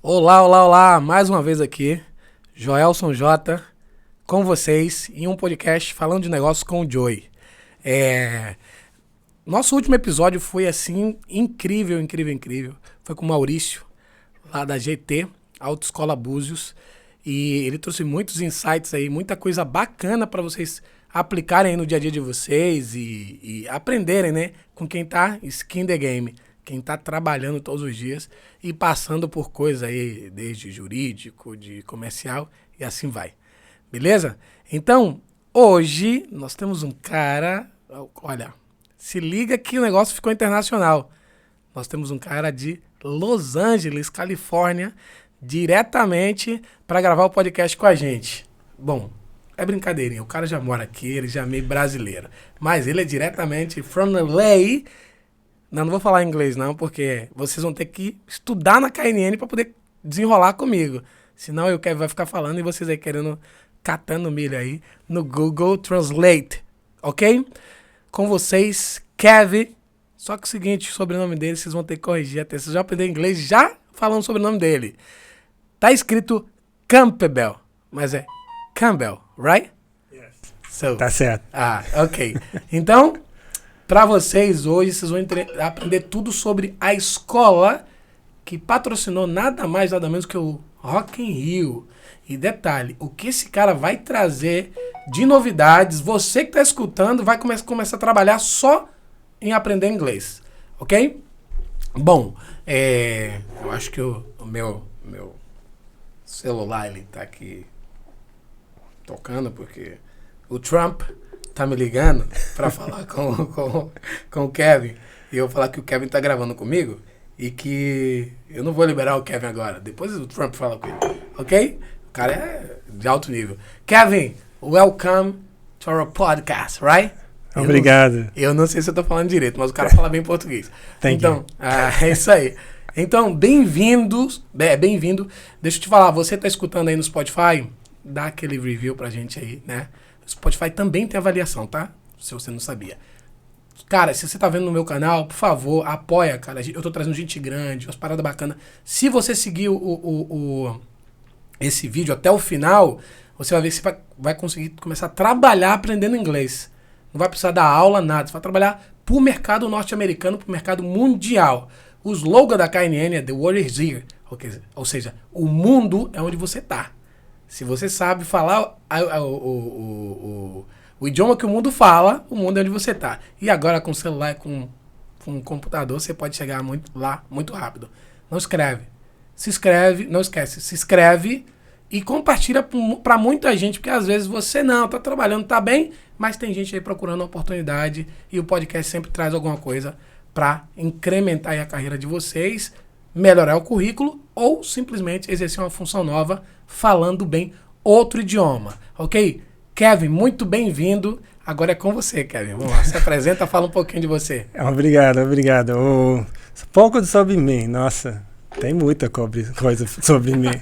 Olá, olá, olá, mais uma vez aqui, Joelson J, com vocês, em um podcast falando de negócios com o Joey. Nosso último episódio foi assim, incrível, incrível, incrível. Foi com o Maurício, lá da GT, Autoescola Búzios, e ele trouxe muitos insights aí, muita coisa bacana para vocês aplicarem aí no dia a dia de vocês e aprenderem, né, com quem tá skin the game. Quem tá trabalhando todos os dias e passando por coisa aí, desde jurídico, de comercial e assim vai. Beleza? Então, hoje nós temos um cara, olha, se liga que o negócio ficou internacional. Nós temos um cara de Los Angeles, Califórnia, diretamente para gravar o podcast com a gente. Bom, é brincadeirinha, o cara já mora aqui, ele já é meio brasileiro, mas ele é diretamente from LA. Não vou falar inglês não, porque vocês vão ter que estudar na KNN para poder desenrolar comigo. Senão o Kevin vai ficar falando e vocês aí querendo, catando milho aí no Google Translate, ok? Com vocês, Kevin. Só que é o seguinte, o sobrenome dele vocês vão ter que corrigir até. Vocês já aprenderam inglês já falando o sobrenome dele. Tá escrito Campbell, mas é Campbell, right? Yes. So, Tá certo. Ok. Então... Para vocês hoje, vocês vão aprender tudo sobre a escola que patrocinou nada mais, nada menos que o Rock in Rio. E detalhe, o que esse cara vai trazer de novidades, você que está escutando vai começar a trabalhar só em aprender inglês, ok? Bom, eu acho que o meu celular ele tá aqui tocando porque o Trump tá me ligando pra falar com o Kevin. E eu vou falar que o Kevin tá gravando comigo e que eu não vou liberar o Kevin agora. Depois o Trump fala com ele, ok? O cara é de alto nível. Kevin, welcome to our podcast, right? Obrigado. Eu não sei se eu tô falando direito, mas o cara fala bem português. Então, é isso aí. Então, bem-vindo. Deixa eu te falar, você tá escutando aí no Spotify? Dá aquele review pra gente aí, né? Spotify também tem avaliação, tá? Se você não sabia. Cara, se você tá vendo no meu canal, por favor, apoia, cara. Eu tô trazendo gente grande, umas paradas bacanas. Se você seguir esse vídeo até o final, você vai ver que você vai conseguir começar a trabalhar aprendendo inglês. Não vai precisar dar aula, nada. Você vai trabalhar pro mercado norte-americano, pro mercado mundial. O slogan da KNN é The World is Here. Ou seja, o mundo é onde você tá. Se você sabe falar o idioma que o mundo fala, o mundo é onde você tá. E agora com o celular, com um computador, você pode chegar lá muito rápido. Não esquece, se inscreve e compartilha para muita gente, porque às vezes você não, tá trabalhando, tá bem, mas tem gente aí procurando uma oportunidade e o podcast sempre traz alguma coisa para incrementar aí a carreira de vocês, melhorar o currículo ou simplesmente exercer uma função nova falando bem outro idioma, ok? Kevin, muito bem-vindo. Agora é com você, Kevin. Vamos lá, se apresenta, fala um pouquinho de você. Obrigado. Pouco sobre mim, nossa, tem muita coisa sobre mim.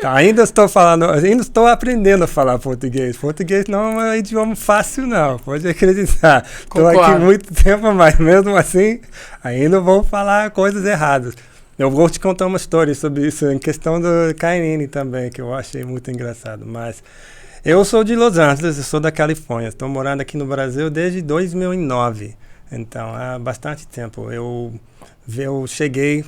Tá, ainda estou aprendendo a falar português. Português não é um idioma fácil, não, pode acreditar. Estou aqui muito tempo, mas mesmo assim, ainda vou falar coisas erradas. Eu vou te contar uma história sobre isso, em questão do KNN também, que eu achei muito engraçado. Mas eu sou de Los Angeles, eu sou da Califórnia. Estou morando aqui no Brasil desde 2009. Então, há bastante tempo. Eu cheguei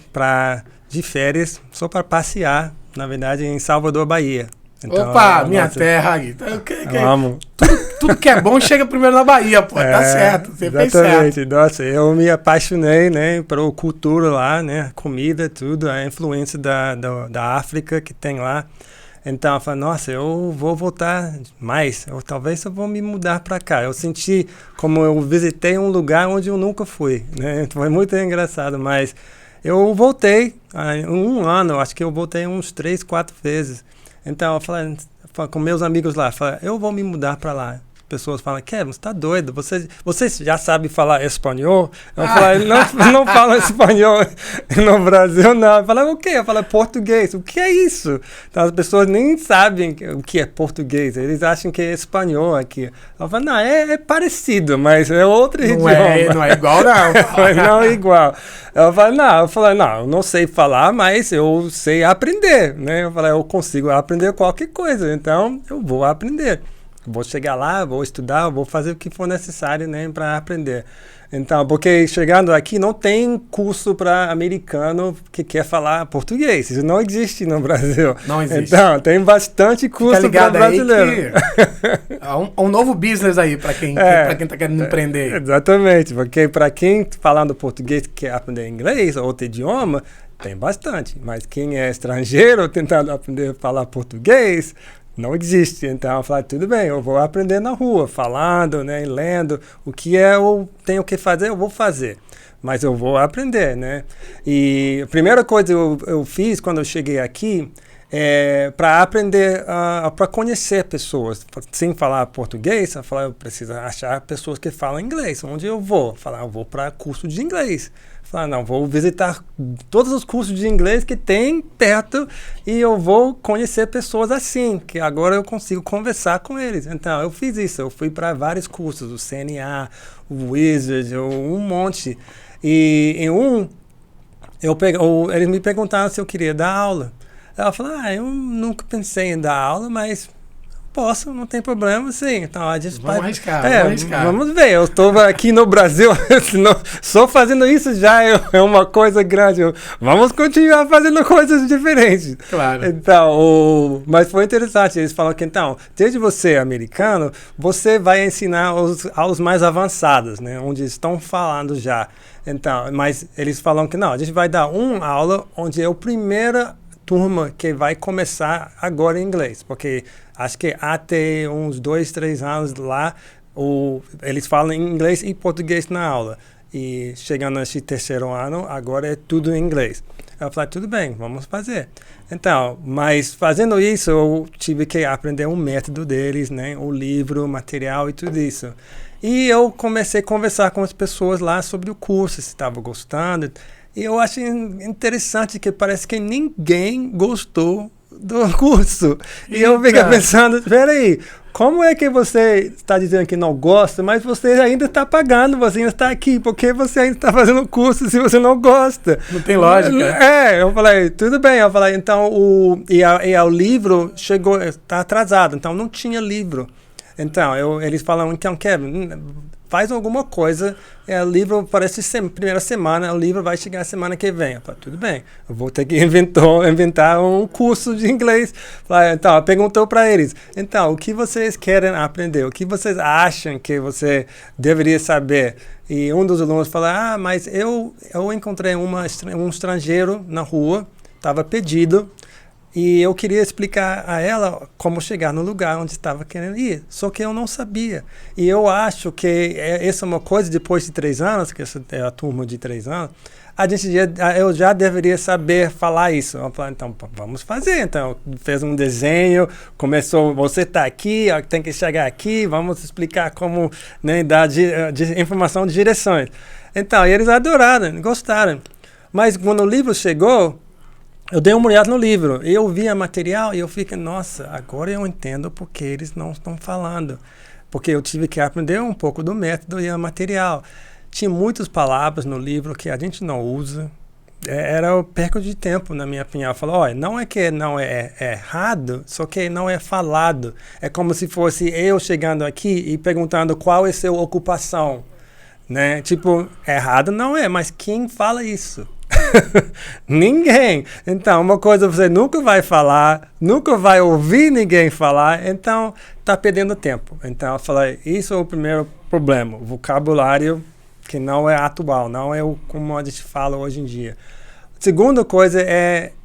de férias só para passear, na verdade, em Salvador, Bahia. Então, opa, minha terra aí. Eu amo. Tudo que é bom chega primeiro na Bahia, pô. Tá certo, você fez certo. Nossa, eu me apaixonei, né, pela cultura lá, né, comida, tudo, a influência da África que tem lá. Então, eu falei, nossa, eu vou voltar mais. Talvez eu vou me mudar para cá. Eu senti como eu visitei um lugar onde eu nunca fui, né? Foi muito engraçado, mas eu voltei em um ano, acho que eu voltei uns 3, 4 vezes. Então, eu falei com meus amigos lá, eu vou me mudar para lá. pessoas falam, Kevin, você tá doido? Você já sabe falar espanhol? Eu falei, não falo espanhol no Brasil, não. Eu falei, o quê? Eu falei, português. O que é isso? Então, as pessoas nem sabem o que é português. Eles acham que é espanhol aqui. Eu falei, não, é parecido, mas é outro idioma. Não é igual, não. Não é igual. Eu falei, não, eu não sei falar, mas eu sei aprender, né? Eu falei, eu consigo aprender qualquer coisa, então eu vou aprender. Vou chegar lá, vou estudar, vou fazer o que for necessário, né, para aprender. Então, porque chegando aqui não tem curso para americano que quer falar português. Isso não existe no Brasil. Não existe. Então, tem bastante curso para brasileiro. É um novo business aí para quem está querendo empreender. Exatamente, porque para quem falando português quer aprender inglês ou outro idioma, tem bastante. Mas quem é estrangeiro tentando aprender a falar português, não existe. Então eu falei, tudo bem, eu vou aprender na rua, falando, né, lendo. O que eu tenho que fazer, eu vou fazer. Mas eu vou aprender, né? E a primeira coisa que eu fiz quando eu cheguei aqui é para aprender, para conhecer pessoas. Sem falar português, eu preciso achar pessoas que falam inglês. Onde eu vou? Eu vou para curso de inglês. Não, vou visitar todos os cursos de inglês que tem perto e eu vou conhecer pessoas assim, que agora eu consigo conversar com eles. Então, eu fiz isso. Eu fui para vários cursos, o CNA, o Wizard, um monte. E em eles me perguntaram se eu queria dar aula. Ela falou, eu nunca pensei em dar aula, mas posso, não tem problema, sim. Então, a gente vamos arriscar. Vamos ver, eu estou aqui no Brasil, só fazendo isso já é uma coisa grande. Vamos continuar fazendo coisas diferentes. Claro. Então, mas foi interessante, eles falaram que, então, desde você americano, você vai ensinar os aulas mais avançadas, né, onde estão falando já. Então, mas eles falam que não, a gente vai dar uma aula onde é a primeira turma que vai começar agora em inglês, porque acho que até uns 2, 3 anos lá, eles falam inglês e português na aula. E chegando nesse terceiro ano, agora é tudo em inglês. Eu falei, tudo bem, vamos fazer. Então, mas fazendo isso, eu tive que aprender um método deles, né? O livro, o material e tudo isso. E eu comecei a conversar com as pessoas lá sobre o curso, se estavam gostando. E eu achei interessante que parece que ninguém gostou do curso. E eu fiquei pensando, peraí, como é que você está dizendo que não gosta, mas você ainda está pagando, você ainda está aqui, porque você ainda está fazendo o curso se você não gosta? Não tem lógica. Eu falei, tudo bem. Eu falei, então, o livro chegou, está atrasado, então não tinha livro. Então, eles falam, então, Kevin, faz alguma coisa, o livro parece primeira semana, o livro vai chegar a semana que vem. Eu falei, tudo bem, eu vou ter que inventar um curso de inglês. Então, perguntou para eles, então, o que vocês querem aprender? O que vocês acham que você deveria saber? E um dos alunos falou, mas eu encontrei um estrangeiro na rua, estava perdido, e eu queria explicar a ela como chegar no lugar onde estava querendo ir. Só que eu não sabia. E eu acho que essa é uma coisa, depois de 3 anos, que essa é a turma de 3 anos, eu já deveria saber falar isso. Eu falei, então, vamos fazer. Então, fez um desenho, começou, você está aqui, tem que chegar aqui, vamos explicar como, né, dar informação de direções. Então, eles adoraram, gostaram. Mas quando o livro chegou, eu dei uma olhada no livro, eu vi o material e eu fiquei, nossa, agora eu entendo porque eles não estão falando. Porque eu tive que aprender um pouco do método e o material. Tinha muitas palavras no livro que a gente não usa. Era perca de tempo, na minha opinião. Eu falei, olha, não é que não é errado, só que não é falado. É como se fosse eu chegando aqui e perguntando qual é a sua ocupação. Né? Tipo, errado não é, mas quem fala isso? Ninguém. Então, uma coisa você nunca vai falar, nunca vai ouvir ninguém falar, então tá perdendo tempo. Então, eu falei, isso é o primeiro problema, o vocabulário que não é atual, não é como a gente fala hoje em dia. Segunda coisa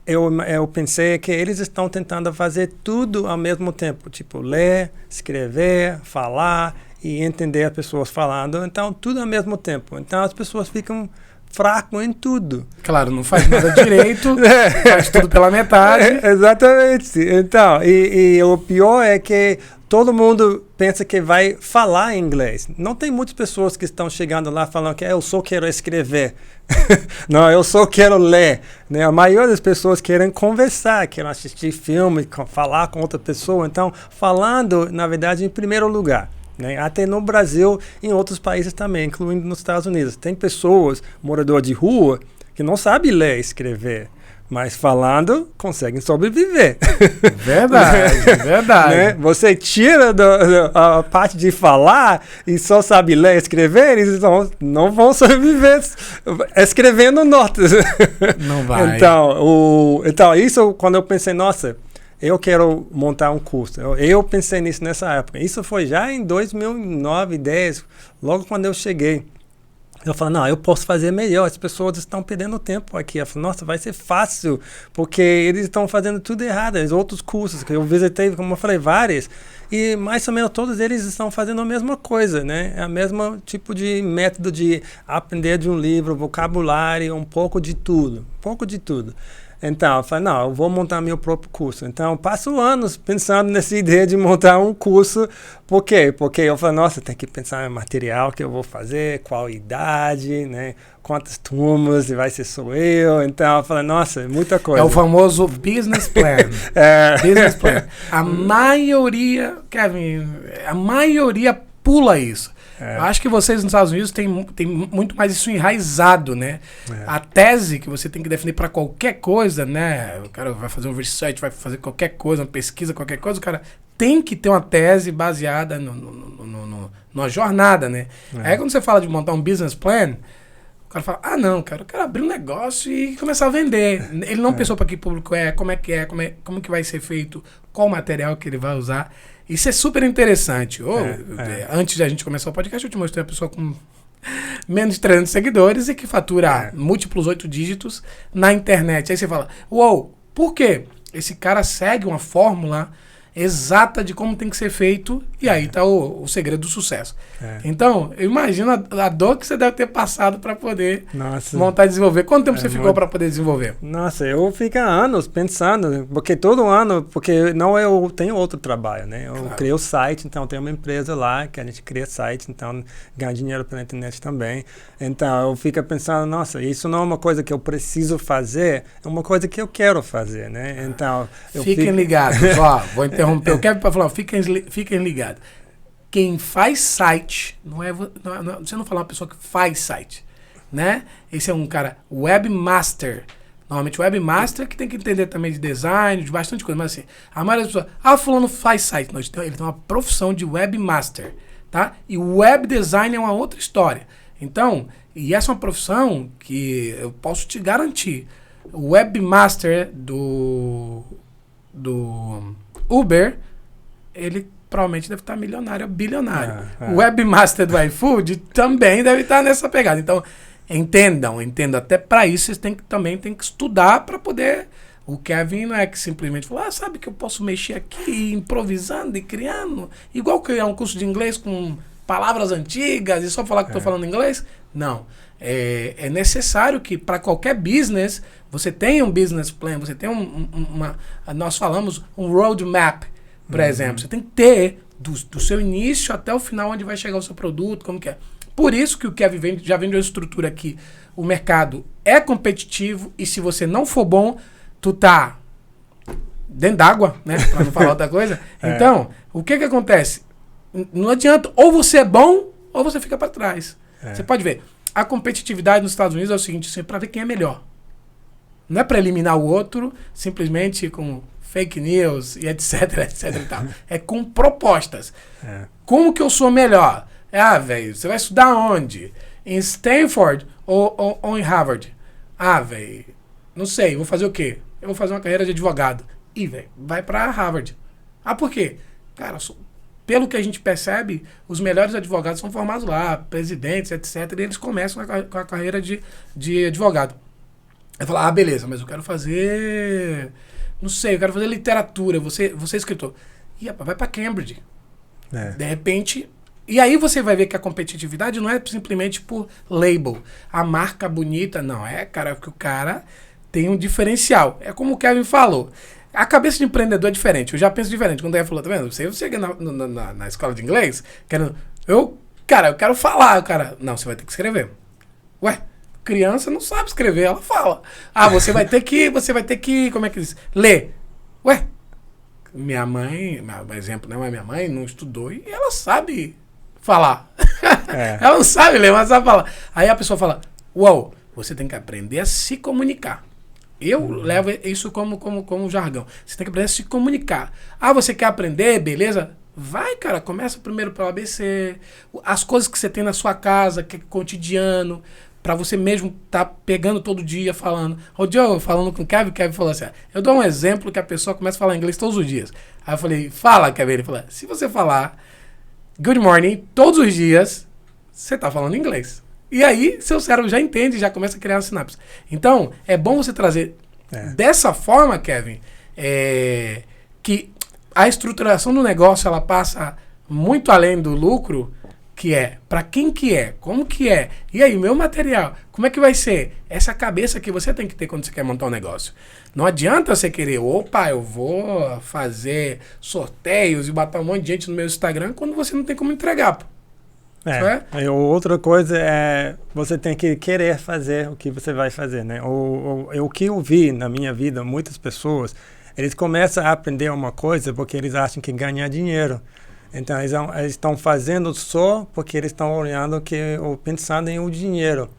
eu pensei que eles estão tentando fazer tudo ao mesmo tempo, tipo, ler, escrever, falar e entender as pessoas falando, então tudo ao mesmo tempo. Então, as pessoas ficam fraco em tudo. Claro, não faz nada direito, faz tudo pela metade. Exatamente. Então, e o pior é que todo mundo pensa que vai falar inglês. Não tem muitas pessoas que estão chegando lá falando que eu só quero escrever. Não, eu só quero ler. Né? A maioria das pessoas querem conversar, querem assistir filme, falar com outra pessoa. Então, falando, na verdade, em primeiro lugar. Né? Até no Brasil e em outros países também, incluindo nos Estados Unidos. Tem pessoas, moradores de rua, que não sabem ler e escrever. Mas falando, conseguem sobreviver. Verdade, verdade. Né? Você tira a parte de falar e só sabe ler e escrever, eles não vão sobreviver escrevendo notas. Não vai. Então, isso quando eu pensei, nossa, eu quero montar um curso. Eu pensei nisso nessa época. Isso foi já em 2009, 2010, logo quando eu cheguei. Eu falo, não, eu posso fazer melhor, as pessoas estão perdendo tempo aqui. Eu falo, nossa, vai ser fácil, porque eles estão fazendo tudo errado. Os outros cursos que eu visitei, como eu falei, vários, e mais ou menos todos eles estão fazendo a mesma coisa, né? É o mesmo tipo de método de aprender de um livro, vocabulário, um pouco de tudo. Então, eu falei, não, eu vou montar meu próprio curso. Então, eu passo anos pensando nessa ideia de montar um curso. Por quê? Porque eu falei, nossa, tem que pensar no material que eu vou fazer, qual idade, né? Quantas turmas, e vai ser só eu. Então, eu falei, nossa, muita coisa. É o famoso business plan. Business plan. A maioria, Kevin, pula isso. Eu acho que vocês nos Estados Unidos têm muito mais isso enraizado, né? A tese que você tem que definir para qualquer coisa, né? O cara vai fazer um research, vai fazer qualquer coisa, uma pesquisa, qualquer coisa, o cara tem que ter uma tese baseada numa jornada, né? Aí quando você fala de montar um business plan, o cara fala, não, cara, eu quero abrir um negócio e começar a vender. Ele não pensou para que público como que vai ser feito, qual material que ele vai usar. Isso é super interessante. Antes de a gente começar o podcast, eu te mostrei uma pessoa com menos de 300 seguidores e que fatura múltiplos 8 dígitos na internet. Aí você fala, uou, por quê? Esse cara segue uma fórmula exata de como tem que ser feito e aí está o segredo do sucesso. Então, eu imagino a dor que você deve ter passado para poder montar e desenvolver. Quanto tempo você ficou para poder desenvolver? Nossa, eu fico anos pensando, porque todo ano, porque não eu tenho outro trabalho, né? Eu criei o site, então tem uma empresa lá que a gente cria site, então ganha dinheiro pela internet também. Então, eu fico pensando, nossa, isso não é uma coisa que eu preciso fazer, é uma coisa que eu quero fazer, né? Então, fiquem ligados, ó, vou interromper o Kevin para falar, fiquem ligados. Quem faz site, você não fala uma pessoa que faz site, né? Esse é um cara webmaster. Normalmente webmaster que tem que entender também de design, de bastante coisa, mas assim, a maioria das pessoas, fulano faz site. Não, ele tem uma profissão de webmaster, tá? E web design é uma outra história. Então, e essa é uma profissão que eu posso te garantir. O webmaster do Uber, ele provavelmente deve estar milionário, bilionário. O webmaster do iFood também deve estar nessa pegada. Então, entendam. Até para isso, vocês também tem que estudar para poder... O Kevin não é que simplesmente fala, sabe que eu posso mexer aqui, improvisando e criando, igual criar um curso de inglês com palavras antigas e só falar que estou falando inglês. Não. É necessário que para qualquer business, você tenha um business plan, você tenha nós falamos um roadmap, por exemplo. Você tem que ter do seu início até o final onde vai chegar o seu produto, como que é. Por isso que o Kevin já vem de uma estrutura que o mercado é competitivo e se você não for bom, tu tá dentro d'água, né? Para não falar outra coisa. Então, o que acontece? Não adianta, ou você é bom ou você fica para trás. Você pode ver, a competitividade nos Estados Unidos é o seguinte, assim, para ver quem é melhor. Não é para eliminar o outro, simplesmente com fake news e etc e tal. É com propostas. Como que eu sou melhor? Velho, você vai estudar onde? Em Stanford ou em Harvard? Velho, não sei, vou fazer o quê? Eu vou fazer uma carreira de advogado. Velho, vai para Harvard. Por quê? Cara, pelo que a gente percebe, os melhores advogados são formados lá, presidentes, etc. E eles começam com a carreira de advogado. Aí fala, beleza, mas eu quero fazer... Não sei, eu quero fazer literatura, você é escritor. Vai para Cambridge. De repente... E aí você vai ver que a competitividade não é simplesmente por label. A marca bonita, não. Cara, que o cara tem um diferencial. É como o Kevin falou. A cabeça de empreendedor é diferente. Eu já penso diferente. Quando ele falou, tá vendo? Você chega na escola de inglês, querendo... eu quero falar. O cara, não, você vai ter que escrever. Ué, criança não sabe escrever, ela fala. Ah, você vai ter que, como é que diz? Ler. Ué, minha mãe, meu exemplo, né? Mas minha mãe não estudou e ela sabe falar. Ela não sabe ler, mas sabe falar. Aí a pessoa fala, uau, você tem que aprender a se comunicar. Eu levo isso como jargão. Você tem que aprender a se comunicar. Ah, você quer aprender, beleza? Vai, cara, começa primeiro pelo ABC. As coisas que você tem na sua casa, que é cotidiano, pra você mesmo tá pegando todo dia falando. O dia eu falando com o Kevin falou assim, eu dou um exemplo que a pessoa começa a falar inglês todos os dias. Aí eu falei, fala, Kevin. Ele falou, se você falar good morning todos os dias, você tá falando inglês. E aí, seu cérebro já entende, já começa a criar as sinapses. Então, é bom você trazer dessa forma, Kevin, que a estruturação do negócio, ela passa muito além do lucro, que é, para quem que é, como que é, e aí, meu material, como é que vai ser? Essa cabeça que você tem que ter quando você quer montar um negócio. Não adianta você querer, opa, eu vou fazer sorteios e botar um monte de gente no meu Instagram quando você não tem como entregar, pô. Outra coisa é você tem que querer fazer o que você vai fazer, né? O que eu vi na minha vida, muitas pessoas, eles começam a aprender uma coisa porque eles acham que ganhar dinheiro. Então, eles estão fazendo só porque eles estão olhando ou pensando em o dinheiro.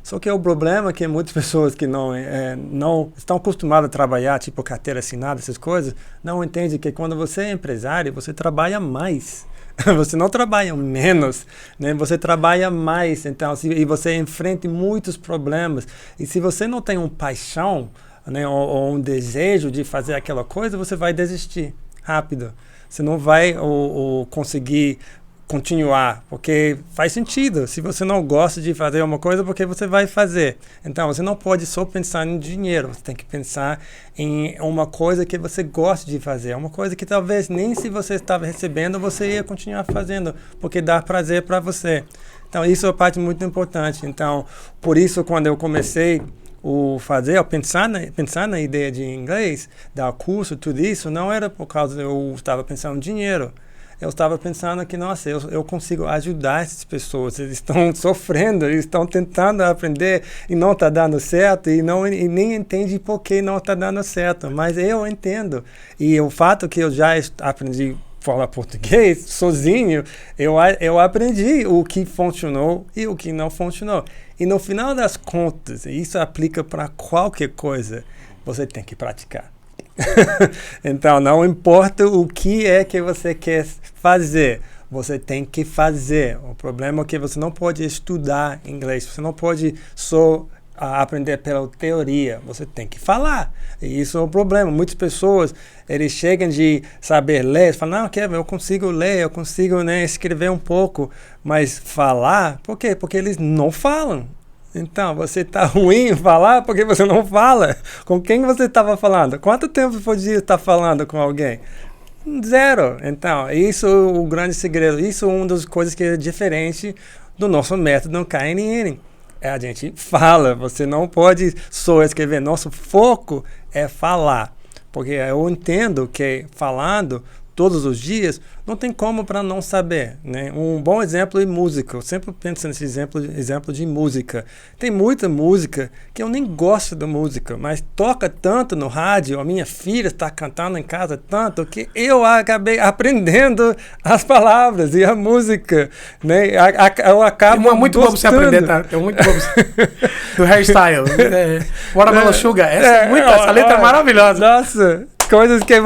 Só que o problema é que muitas pessoas que não estão acostumadas a trabalhar, tipo carteira assinada, essas coisas, não entendem que quando você é empresário, você trabalha mais. Você não trabalha menos, né? Você trabalha mais, então, e você enfrenta muitos problemas. E se você não tem uma paixão, né, ou um desejo de fazer aquela coisa, você vai desistir rápido. Você não vai conseguir continuar, porque faz sentido. Se você não gosta de fazer uma coisa, porque você vai fazer. Então, você não pode só pensar em dinheiro. Você tem que pensar em uma coisa que você gosta de fazer. Uma coisa que talvez nem se você estava recebendo, você ia continuar fazendo, porque dá prazer para você. Então, isso é uma parte muito importante. Então, por isso, quando eu comecei pensar na ideia de inglês, dar curso, tudo isso, não era por causa eu estava pensando em dinheiro. Eu estava pensando que, nossa, eu consigo ajudar essas pessoas. Eles estão sofrendo, eles estão tentando aprender e não está dando certo e nem entende por que não está dando certo. Mas eu entendo. E o fato que eu já aprendi a falar português sozinho, eu aprendi o que funcionou e o que não funcionou. E no final das contas, isso aplica para qualquer coisa, você tem que praticar. Então, não importa o que é que você quer fazer, você tem que fazer. O problema é que você não pode estudar inglês, você não pode só aprender pela teoria, você tem que falar. E isso é o problema. Muitas pessoas, eles chegam de saber ler, falam, não, Kevin, eu consigo ler, eu consigo, né, escrever um pouco, mas falar, por quê? Porque eles não falam. Então, você está ruim em falar porque você não fala. Com quem você estava falando? Quanto tempo podia estar falando com alguém? 0. Então, isso é o grande segredo. Isso é uma das coisas que é diferente do nosso método no KNN. A gente fala, você não pode só escrever. Nosso foco é falar. Porque eu entendo que falando todos os dias, não tem como para não saber, né? Um bom exemplo é música. Eu sempre penso nesse exemplo de música. Tem muita música que eu nem gosto da música, mas toca tanto no rádio, a minha filha está cantando em casa tanto, que eu acabei aprendendo as palavras e a música, né? Eu acabo muito bom você aprender, tá? Tem muito bom do hairstyle. Watermelon Sugar. Essa letra é maravilhosa. Nossa! Coisas que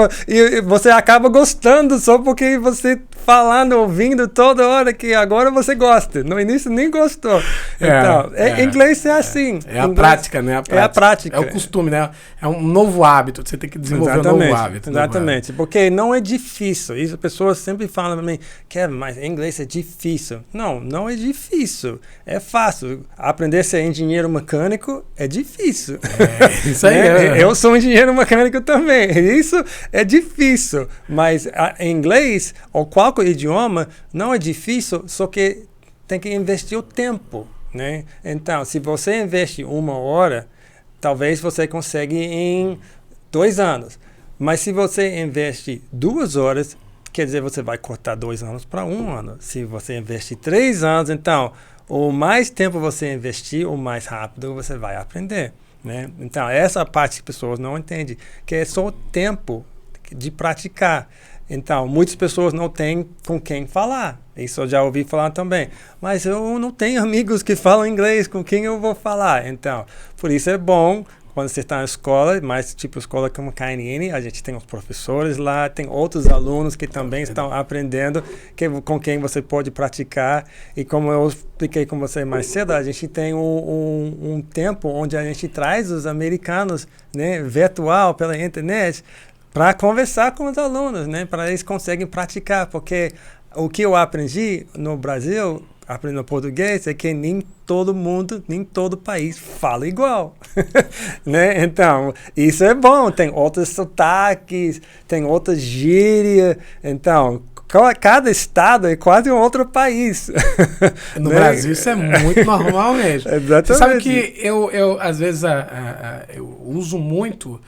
você acaba gostando só porque você falando, ouvindo toda hora que agora você gosta. No início nem gostou. Então, inglês é assim. É a prática, né? É a prática. É o costume, né? É um novo hábito. Você tem que desenvolver um novo hábito. Exatamente. Porque não é difícil. Isso as pessoas sempre falam para mim, Kevin, mas inglês é difícil. Não é difícil. É fácil. Aprender a ser engenheiro mecânico é difícil. Isso aí. Eu sou engenheiro mecânico também. Isso é difícil, mas em inglês ou qualquer idioma não é difícil, só que tem que investir o tempo, né? Então, se você investe 1 hora, talvez você consiga em 2 anos. Mas se você investe 2 horas, quer dizer, você vai cortar 2 anos para 1 ano. Se você investe 3 anos, então, o mais tempo você investir, o mais rápido você vai aprender, né? Então, essa parte que as pessoas não entendem, que é só o tempo de praticar. Então, muitas pessoas não têm com quem falar. Isso eu já ouvi falar também. Mas eu não tenho amigos que falam inglês, com quem eu vou falar? Então, por isso é bom, quando você está na escola, mais tipo escola como KNN, a gente tem os professores lá, tem outros alunos que também estão aprendendo, com quem você pode praticar. E como eu expliquei com você mais cedo, a gente tem um tempo onde a gente traz os americanos, né, virtual, pela internet, para conversar com os alunos, né? Para eles conseguirem praticar, porque o que eu aprendi no Brasil, aprendendo português, é que nem todo mundo, nem todo país fala igual, né? Então, isso é bom, tem outros sotaques, tem outras gírias, então, cada estado é quase um outro país. No né? Brasil isso é muito normal mesmo. Exatamente. Você sabe que eu às vezes, eu uso muito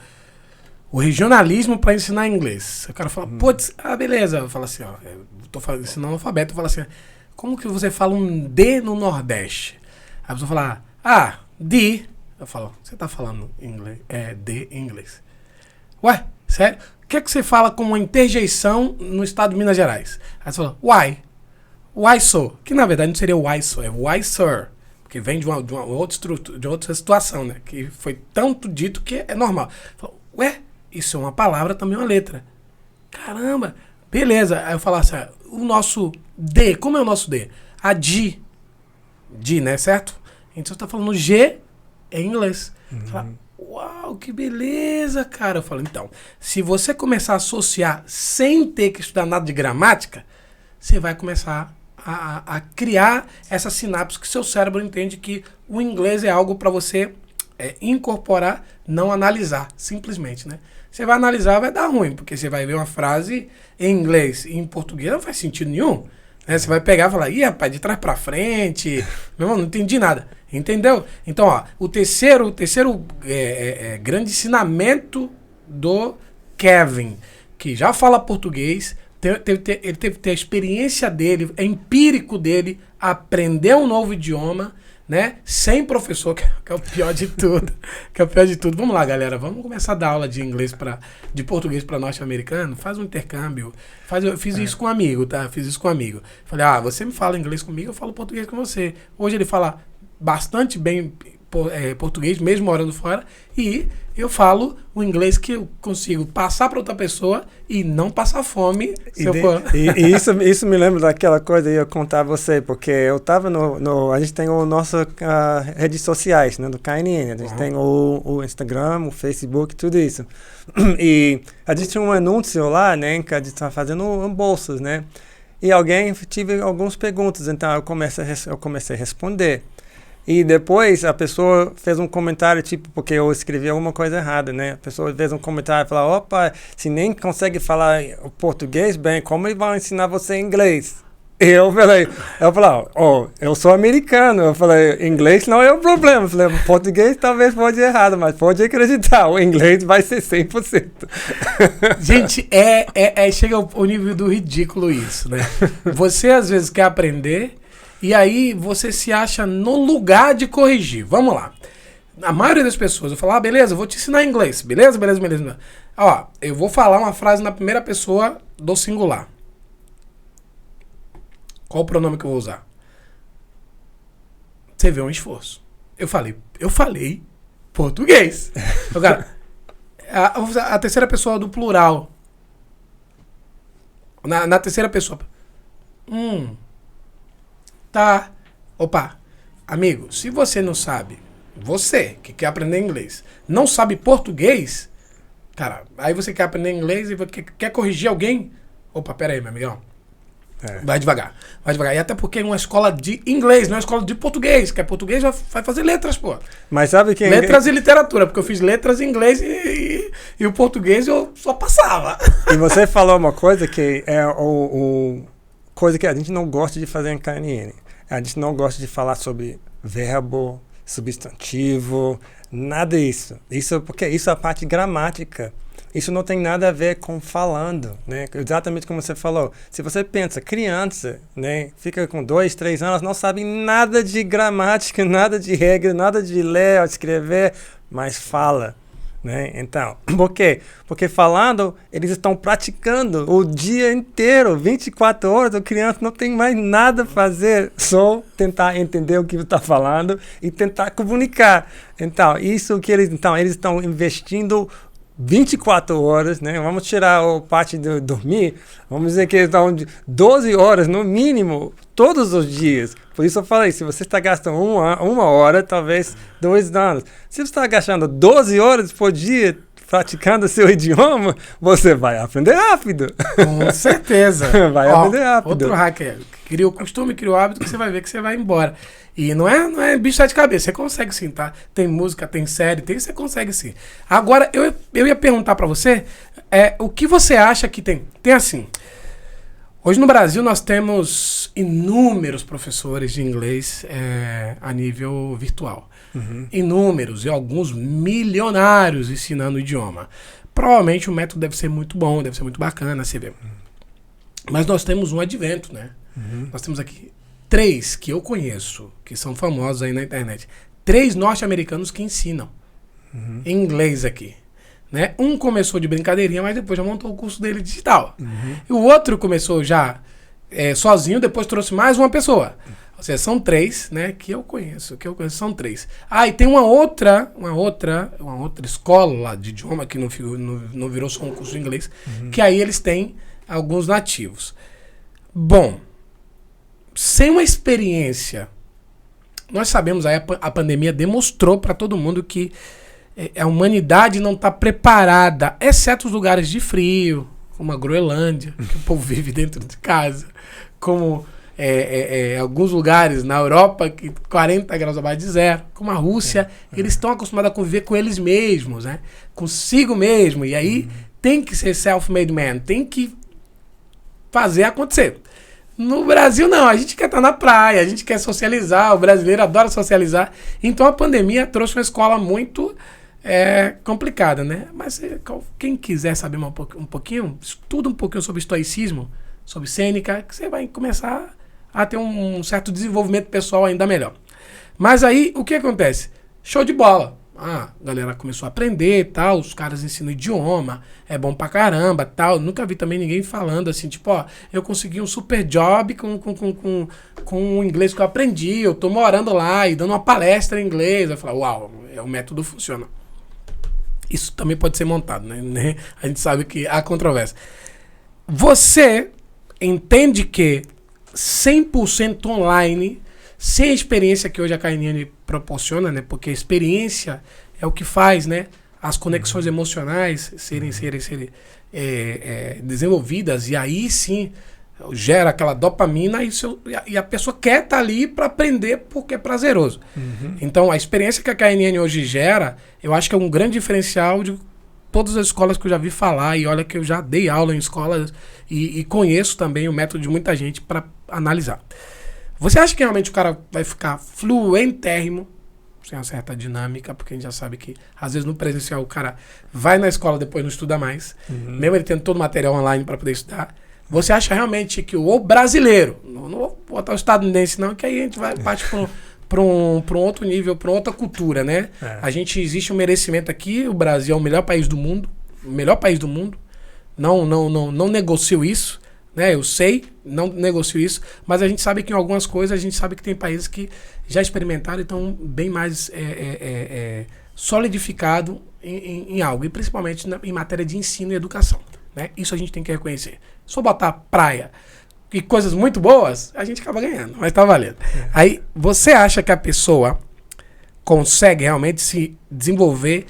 o regionalismo para ensinar inglês. O cara fala, putz, beleza. Eu falo assim, eu tô ensinando alfabeto, eu falo assim, como que você fala um D no Nordeste? A pessoa fala, D. Eu falo, você tá falando inglês? D em inglês. Ué, sério? O que é que você fala com uma interjeição no estado de Minas Gerais? Aí você fala, why? Why so? Que na verdade não seria why so, é why sir. Porque vem de uma outra situação, né? Que foi tanto dito que é normal. Falo, ué, isso é uma palavra, também uma letra. Caramba, beleza. Aí eu falo assim, o nosso D, como é o nosso D? A D, né, certo? Então você tá falando G em inglês. Fala, uau, que beleza, cara. Eu falo, então, se você começar a associar sem ter que estudar nada de gramática, você vai começar a criar essa sinapse que seu cérebro entende que o inglês é algo para você incorporar, não analisar, simplesmente, né? Você vai analisar, vai dar ruim, porque você vai ver uma frase em inglês e em português, não faz sentido nenhum. Né? Você vai pegar e falar, ih, rapaz, de trás pra frente, meu irmão, não entendi nada. Entendeu? Então, ó, o terceiro grande ensinamento do Kevin, que já fala português, ele teve que ter a experiência dele, é empírico dele, aprender um novo idioma, né? Sem professor, que é o pior de tudo. Que é o pior de tudo. Vamos lá, galera. Vamos começar a dar aula de inglês de português para norte-americano. Faz um intercâmbio. Eu fiz isso com um amigo, tá? Fiz isso com um amigo. Falei, você me fala inglês comigo, eu falo português com você. Hoje ele fala bastante bem português, mesmo morando fora, e eu falo o inglês que eu consigo passar para outra pessoa e não passar fome. Isso me lembra daquela coisa que eu contar a você, porque eu estava a gente tem o nossas redes sociais, né, do KNN, a gente tem o Instagram, o Facebook, tudo isso. E a gente tinha um anúncio lá, né, que a gente estava fazendo bolsas, né, e tive algumas perguntas, então eu comecei a responder. E depois a pessoa fez um comentário, tipo, porque eu escrevi alguma coisa errada, né? A pessoa fez um comentário e falou, opa, se nem consegue falar o português bem, como eles vão ensinar você inglês? E eu falei, eu sou americano. Eu falei, inglês não é o problema. Eu falei, português talvez pode ir errado, mas pode acreditar, o inglês vai ser 100%. Gente, chega ao nível do ridículo isso, né? Você às vezes quer aprender... E aí você se acha no lugar de corrigir. Vamos lá. A maioria das pessoas, eu falo, beleza, eu vou te ensinar inglês. Beleza. Ó, eu vou falar uma frase na primeira pessoa do singular. Qual o pronome que eu vou usar? Você vê um esforço. Eu falei português. Cara, a terceira pessoa do plural. Na terceira pessoa. Tá. Opa, amigo, se você não sabe, você que quer aprender inglês, não sabe português, cara, aí você quer aprender inglês e quer corrigir alguém? Opa, pera aí, meu amigão. Vai devagar. E até porque é uma escola de inglês, não é uma escola de português, que é português vai fazer letras, pô. Mas sabe que... Letras e literatura, porque eu fiz letras em inglês e o português eu só passava. E você falou uma coisa que é coisa que a gente não gosta de fazer em KNN. A gente não gosta de falar sobre verbo, substantivo, nada disso. Porque isso é a parte gramática. isso não tem nada a ver com falando, né? Exatamente como você falou. Se você pensa, criança, né, fica com 2, 3 anos, não sabe nada de gramática, nada de regra, nada de ler, escrever, mas fala. Né? Então, por quê? Porque falando, eles estão praticando o dia inteiro, 24 horas, a criança não tem mais nada a fazer, só tentar entender o que está falando e tentar comunicar. Então, isso que eles estão investindo 24 horas, né? Vamos tirar a parte de dormir, vamos dizer que eles estão 12 horas no mínimo, todos os dias. Por isso eu falei, se você está gastando uma hora, talvez 2 anos. Se você está gastando 12 horas por dia praticando seu idioma, você vai aprender rápido. Com certeza. Vai aprender rápido. Outro hacker. Cria o costume, cria o hábito que você vai ver que você vai embora. E não é bicho de cabeça, você consegue sim, tá? Tem música, tem série, você consegue sim. Agora, eu ia perguntar pra você, o que você acha que tem? Tem assim, hoje no Brasil nós temos inúmeros professores de inglês a nível virtual. Uhum. Inúmeros e alguns milionários ensinando o idioma. Provavelmente o método deve ser muito bom, deve ser muito bacana, você vê. Mas nós temos um advento, né? Uhum. Nós temos aqui 3 que eu conheço, que são famosos aí na internet. 3 norte-americanos que ensinam em inglês aqui. Né? Um começou de brincadeirinha, mas depois já montou o curso dele digital. Uhum. E o outro começou já sozinho, depois trouxe mais uma pessoa. Ou seja, são 3, né, que eu conheço, são 3. Ah, e tem uma outra escola de idioma que não virou só um curso de inglês, que aí eles têm alguns nativos. Bom, sem uma experiência, nós sabemos, aí a pandemia demonstrou para todo mundo que a humanidade não está preparada, exceto os lugares de frio, como a Groenlândia, que o povo vive dentro de casa, como alguns lugares na Europa, que 40 graus abaixo de zero, como a Rússia, eles estão acostumados a conviver com eles mesmos, né? Consigo mesmo, e aí tem que ser self-made man, tem que fazer acontecer. No Brasil, não. A gente quer estar na praia, a gente quer socializar, o brasileiro adora socializar. Então, a pandemia trouxe uma escola muito complicada, né? Mas quem quiser saber um pouquinho, estuda um pouquinho sobre estoicismo, sobre Sêneca, que você vai começar a ter um certo desenvolvimento pessoal ainda melhor. Mas aí, o que acontece? Show de bola. A galera começou a aprender, tal, os caras ensinam idioma, é bom pra caramba, tal. Nunca vi também ninguém falando assim, tipo, ó, eu consegui um super job com o inglês que eu aprendi, eu tô morando lá e dando uma palestra em inglês. Eu falo, uau, o método funciona. Isso também pode ser montado, né? A gente sabe que há controvérsia. Você entende que 100% online, sem a experiência que hoje a KNN proporciona, né? Porque a experiência é o que faz, né? As conexões emocionais serem desenvolvidas, e aí sim gera aquela dopamina e a pessoa quer estar ali para aprender porque é prazeroso. Então a experiência que a KNN hoje gera, eu acho que é um grande diferencial de todas as escolas que eu já vi falar, e olha que eu já dei aula em escolas e conheço também o método de muita gente para analisar. Você acha que realmente o cara vai ficar fluentérrimo, sem uma certa dinâmica, porque a gente já sabe que, às vezes, no presencial, o cara vai na escola, depois não estuda mais, mesmo ele tendo todo o material online para poder estudar. Você acha realmente que o brasileiro, não vou botar o estadunidense não, que aí a gente vai partir para um outro nível, para outra cultura, né? Existe um merecimento aqui, o Brasil é o melhor país do mundo, não negocio isso, né? Eu sei, não negocio isso, mas a gente sabe que em algumas coisas, a gente sabe que tem países que já experimentaram e estão bem mais solidificado em algo, e principalmente em matéria de ensino e educação, né? Isso a gente tem que reconhecer. Só botar praia e coisas muito boas, a gente acaba ganhando, mas tá valendo. Aí, você acha que a pessoa consegue realmente se desenvolver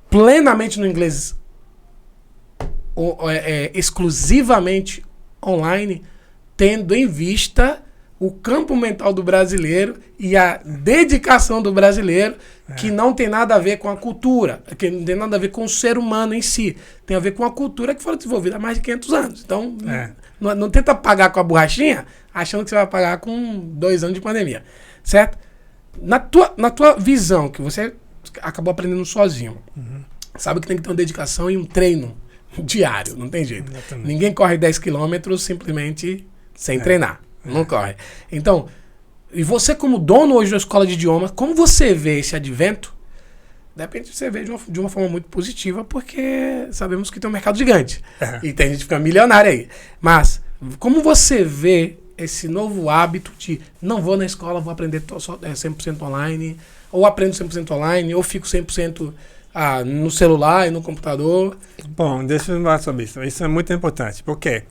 plenamente no inglês exclusivamente online, tendo em vista o campo mental do brasileiro e a dedicação do brasileiro, que não tem nada a ver com a cultura, que não tem nada a ver com o ser humano em si, tem a ver com a cultura que foi desenvolvida há mais de 500 anos. Então, não tenta pagar com a borrachinha, achando que você vai pagar com 2 anos de pandemia, certo? Na tua visão, que você acabou aprendendo sozinho, sabe que tem que ter uma dedicação e um treino diário, não tem jeito. Exatamente. Ninguém corre 10 quilômetros simplesmente sem treinar. Não corre. Então, e você como dono hoje da escola de idioma, como você vê esse advento? De repente você vê de uma forma muito positiva, porque sabemos que tem um mercado gigante. E tem gente que fica milionária aí. Mas, como você vê esse novo hábito de não vou na escola, vou aprender 100% online, ou aprendo 100% online, ou fico 100% no celular e no computador? Bom, deixa eu falar sobre isso. Isso é muito importante. Por quê?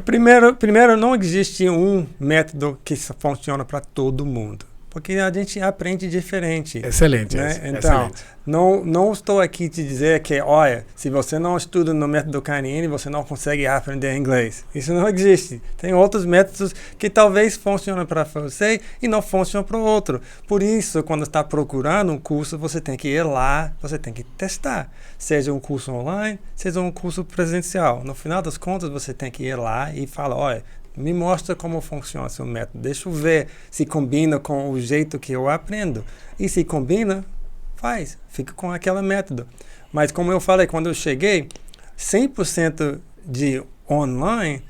Primeiro, não existe um método que funciona para todo mundo. Porque a gente aprende diferente. Excelente. Né? Então, excelente. Não estou aqui te dizer que, olha, se você não estuda no método KNN, você não consegue aprender inglês. Isso não existe. Tem outros métodos que talvez funcionem para você e não funcionam para o outro. Por isso, quando está procurando um curso, você tem que ir lá, você tem que testar. Seja um curso online, seja um curso presencial. No final das contas, você tem que ir lá e falar, olha, me mostra como funciona o seu método. Deixa eu ver se combina com o jeito que eu aprendo. E se combina, faz. Fica com aquele método. Mas como eu falei, quando eu cheguei, 100% de online,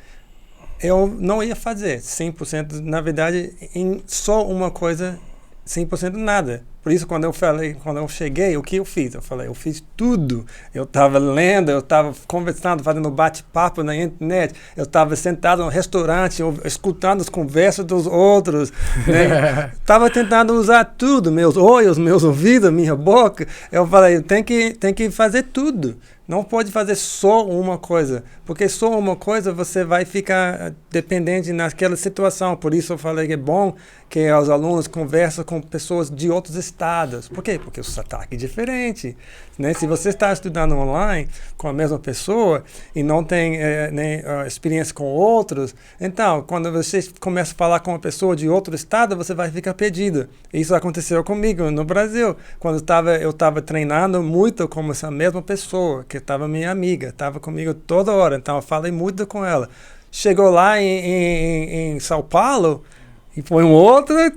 eu não ia fazer. 100%, na verdade, em só uma coisa, 100% nada. Por isso, quando eu cheguei, o que eu fiz? Eu fiz tudo. Eu estava lendo, eu estava conversando, fazendo bate-papo na internet, eu estava sentado no restaurante, escutando as conversas dos outros. Estava tentando usar tudo, meus olhos, meus ouvidos, minha boca. Eu falei, tem que fazer tudo. Não pode fazer só uma coisa, porque só uma coisa você vai ficar dependente naquela situação. Por isso eu falei que é bom que os alunos conversam com pessoas de outros estados. Por quê? Porque o sotaque é diferente. Né? Se você está estudando online com a mesma pessoa e não tem experiência com outros, então, quando você começa a falar com uma pessoa de outro estado, você vai ficar perdido. Isso aconteceu comigo no Brasil, quando eu estava treinando muito com essa mesma pessoa, que estava minha amiga, estava comigo toda hora, então eu falei muito com ela. Chegou lá em São Paulo e foi outra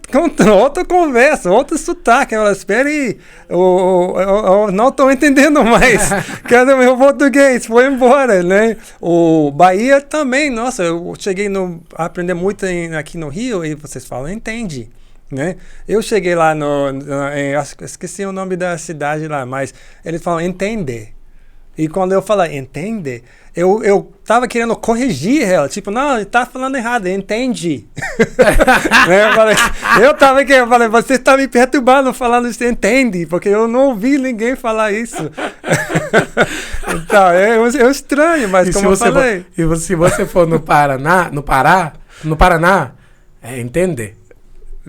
conversa, outro sotaque. Eu falei, espera aí, eu não estou entendendo mais. Cadê o meu português? Foi embora, né? O Bahia também, nossa, eu cheguei a aprender muito aqui no Rio e vocês falam, entende. Né? Eu cheguei lá esqueci o nome da cidade lá, mas eles falam entender. E quando eu falei entende, eu tava querendo corrigir ela, tipo, não, ele tá falando errado, entende. eu falei, você está me perturbando falando isso, entende, porque eu não ouvi ninguém falar isso. Então, é estranho, mas como eu falei. Se você for no Paraná, entende.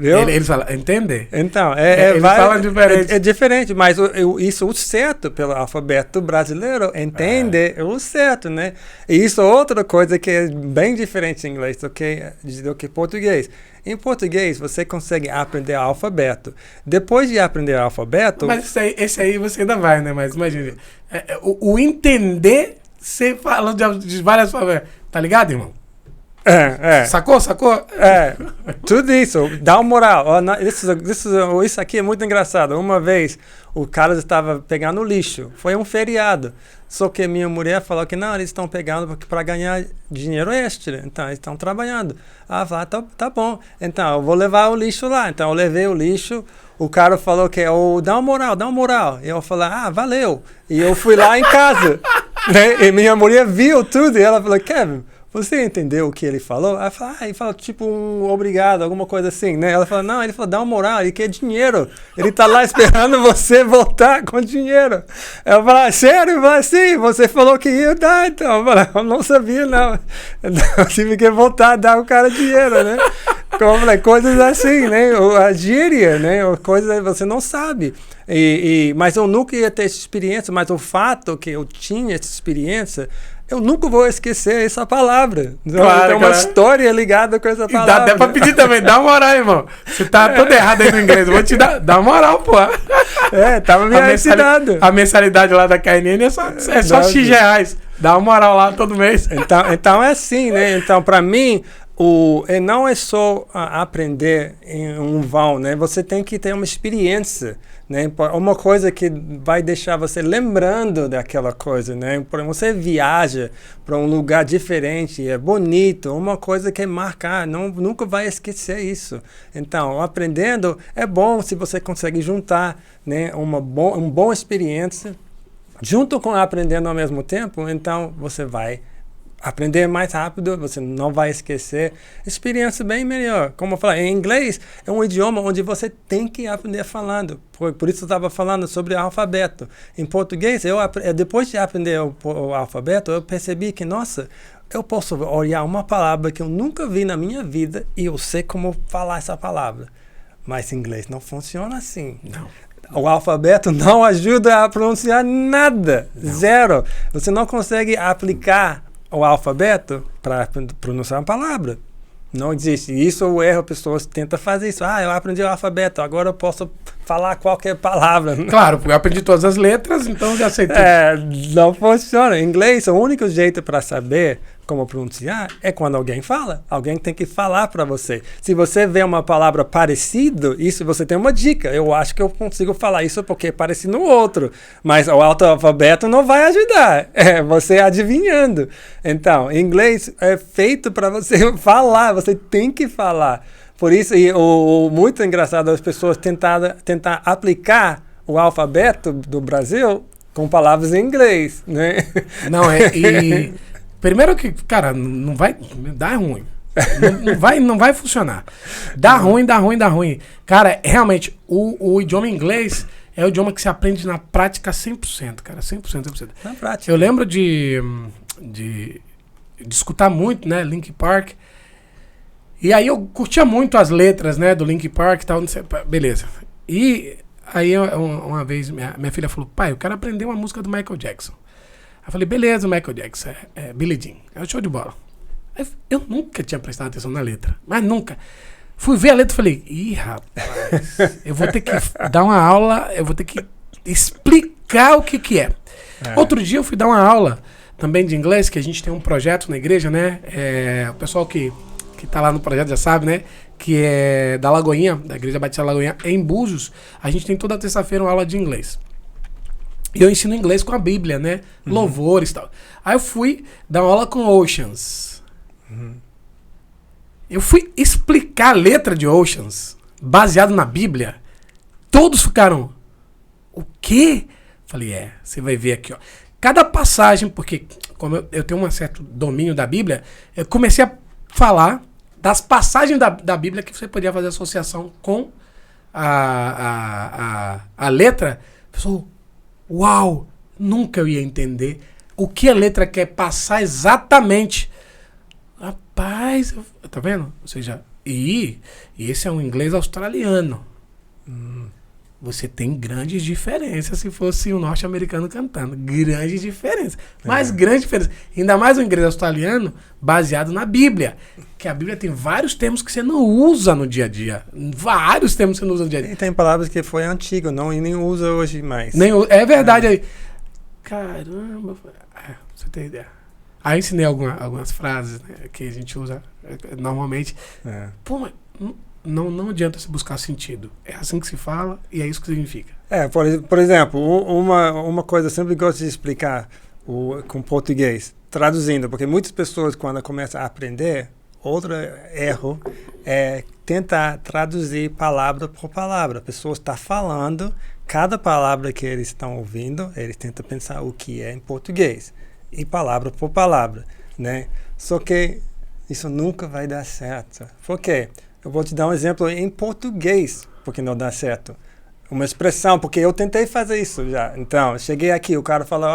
Eles falam, entende? Então, eles falam diferente. É diferente, mas o certo pelo alfabeto brasileiro, entende é o certo, né? E isso é outra coisa que é bem diferente em inglês do que português. Em português, você consegue aprender o alfabeto. Depois de aprender o alfabeto... Mas esse aí você ainda vai, né? Mas imagine, o entender, você fala de várias formas. Tá ligado, irmão? Sacou? Tudo isso, dá uma moral. Isso aqui é muito engraçado. Uma vez, o cara estava pegando lixo. Foi um feriado. Só que minha mulher falou que não, eles estão pegando para ganhar dinheiro extra. Então, eles estão trabalhando. Falei, tá bom. Então, eu vou levar o lixo lá. Então, eu levei o lixo. O cara falou que dá uma moral. E eu falei, valeu. E eu fui lá em casa. Né? E minha mulher viu tudo. E ela falou, Kevin, você entendeu o que ele falou? Ele falou tipo obrigado, alguma coisa assim, né? Ela falou, não, ele falou, dá uma moral, ele quer dinheiro. Ele tá lá esperando você voltar com dinheiro. Eu falei, sério? Eu falei, sim, você falou que ia dar, então. Eu falei, eu não sabia, não. Então, eu tive que voltar a dar o cara dinheiro, né? Então, eu falei, coisas assim, né? A gíria, né? Coisas que você não sabe. Mas eu nunca ia ter essa experiência, mas o fato que eu tinha essa experiência, eu nunca vou esquecer essa palavra. Claro, tem uma história ligada com essa palavra. Dá até pra pedir também, dá uma moral, irmão. Você tá todo errado aí no inglês, eu vou te dar uma moral, pô. Tava me ensinando. A mensalidade lá da KNN é só X reais. Dá uma moral lá todo mês. Então é assim, né? Então, pra mim, E não é só aprender em um vão, né? Você tem que ter uma experiência, né? Uma coisa que vai deixar você lembrando daquela coisa, né? Você viaja para um lugar diferente, é bonito, uma coisa que marcar, nunca vai esquecer isso. Então, aprendendo é bom se você consegue juntar, né? Uma boa experiência junto com aprendendo ao mesmo tempo, então você vai aprender mais rápido, você não vai esquecer. Experiência bem melhor. Como eu falei, em inglês é um idioma onde você tem que aprender falando. Por isso eu estava falando sobre o alfabeto. Em português, depois de aprender o alfabeto, eu percebi que, nossa, eu posso olhar uma palavra que eu nunca vi na minha vida e eu sei como falar essa palavra. Mas em inglês não funciona assim. Não. O alfabeto não ajuda a pronunciar nada. Não. Zero. Você não consegue aplicar o alfabeto para pronunciar uma palavra. Não existe. Isso é o erro, pessoas tentam fazer isso. Eu aprendi o alfabeto, agora eu posso falar qualquer palavra. Claro, porque eu aprendi todas as letras, então já sei tudo. Não funciona. Em inglês, o único jeito para saber como pronunciar é quando alguém fala. Alguém tem que falar para você. Se você vê uma palavra parecida, isso você tem uma dica. Eu acho que eu consigo falar isso porque é parecido no outro. Mas o alfabeto não vai ajudar. É você adivinhando. Então, em inglês é feito para você falar. Você tem que falar. Por isso, muito engraçado as pessoas tentar aplicar o alfabeto do Brasil com palavras em inglês, né? Não, primeiro que, cara, não vai dar ruim. Não vai funcionar. Dá ruim. Cara, realmente, o idioma inglês é o idioma que se aprende na prática 100%, cara. 100%. Na prática. Eu lembro de escutar muito, né, Linkin Park. E aí eu curtia muito as letras, né, do Linkin Park e tal, não sei, beleza. E aí uma vez minha filha falou, pai, eu quero aprender uma música do Michael Jackson. Eu falei, beleza, Michael Jackson, é Billie Jean, é o show de bola. Eu nunca tinha prestado atenção na letra, mas nunca. Fui ver a letra e falei, ih, rapaz, eu vou ter que dar uma aula, eu vou ter que explicar o que é. Outro dia eu fui dar uma aula também de inglês, que a gente tem um projeto na igreja, né? O pessoal que tá lá no projeto já sabe, né? Que é da Lagoinha, da Igreja Batista Lagoinha, em Búzios. A gente tem toda terça-feira uma aula de inglês. E eu ensino inglês com a Bíblia, né? Louvores e tal. Aí eu fui dar uma aula com Oceans. Eu fui explicar a letra de Oceans, baseado na Bíblia. Todos ficaram, o quê? Falei, você vai ver aqui, ó. Cada passagem, porque como eu tenho um certo domínio da Bíblia, eu comecei a falar das passagens da Bíblia que você podia fazer associação com a letra. A pessoa, uau, nunca eu ia entender o que a letra quer passar exatamente. Rapaz, tá vendo? Ou seja, e esse é um inglês australiano. Você tem grandes diferenças se fosse um norte-americano cantando. Grandes diferenças. Mas grandes diferenças. Ainda mais um inglês australiano baseado na Bíblia. Que a Bíblia tem vários termos que você não usa no dia a dia. Vários termos que você não usa no dia a dia. E tem palavras que foi antigo, e nem usa hoje mais. É verdade. Aí. Caramba. Você tem ideia. Aí eu ensinei algumas frases, né, que a gente usa normalmente. Pô, mas não adianta se buscar sentido. É assim que se fala e é isso que significa. Por exemplo, uma coisa eu sempre gosto de explicar com português, traduzindo, porque muitas pessoas quando começam a aprender, outro erro é tentar traduzir palavra por palavra. A pessoa está falando, cada palavra que eles estão ouvindo, eles tentam pensar o que é em português, e palavra por palavra, né? Só que isso nunca vai dar certo. Por quê? Eu vou te dar um exemplo em português, porque não dá certo. Uma expressão, porque eu tentei fazer isso já. Então, cheguei aqui, o cara falou,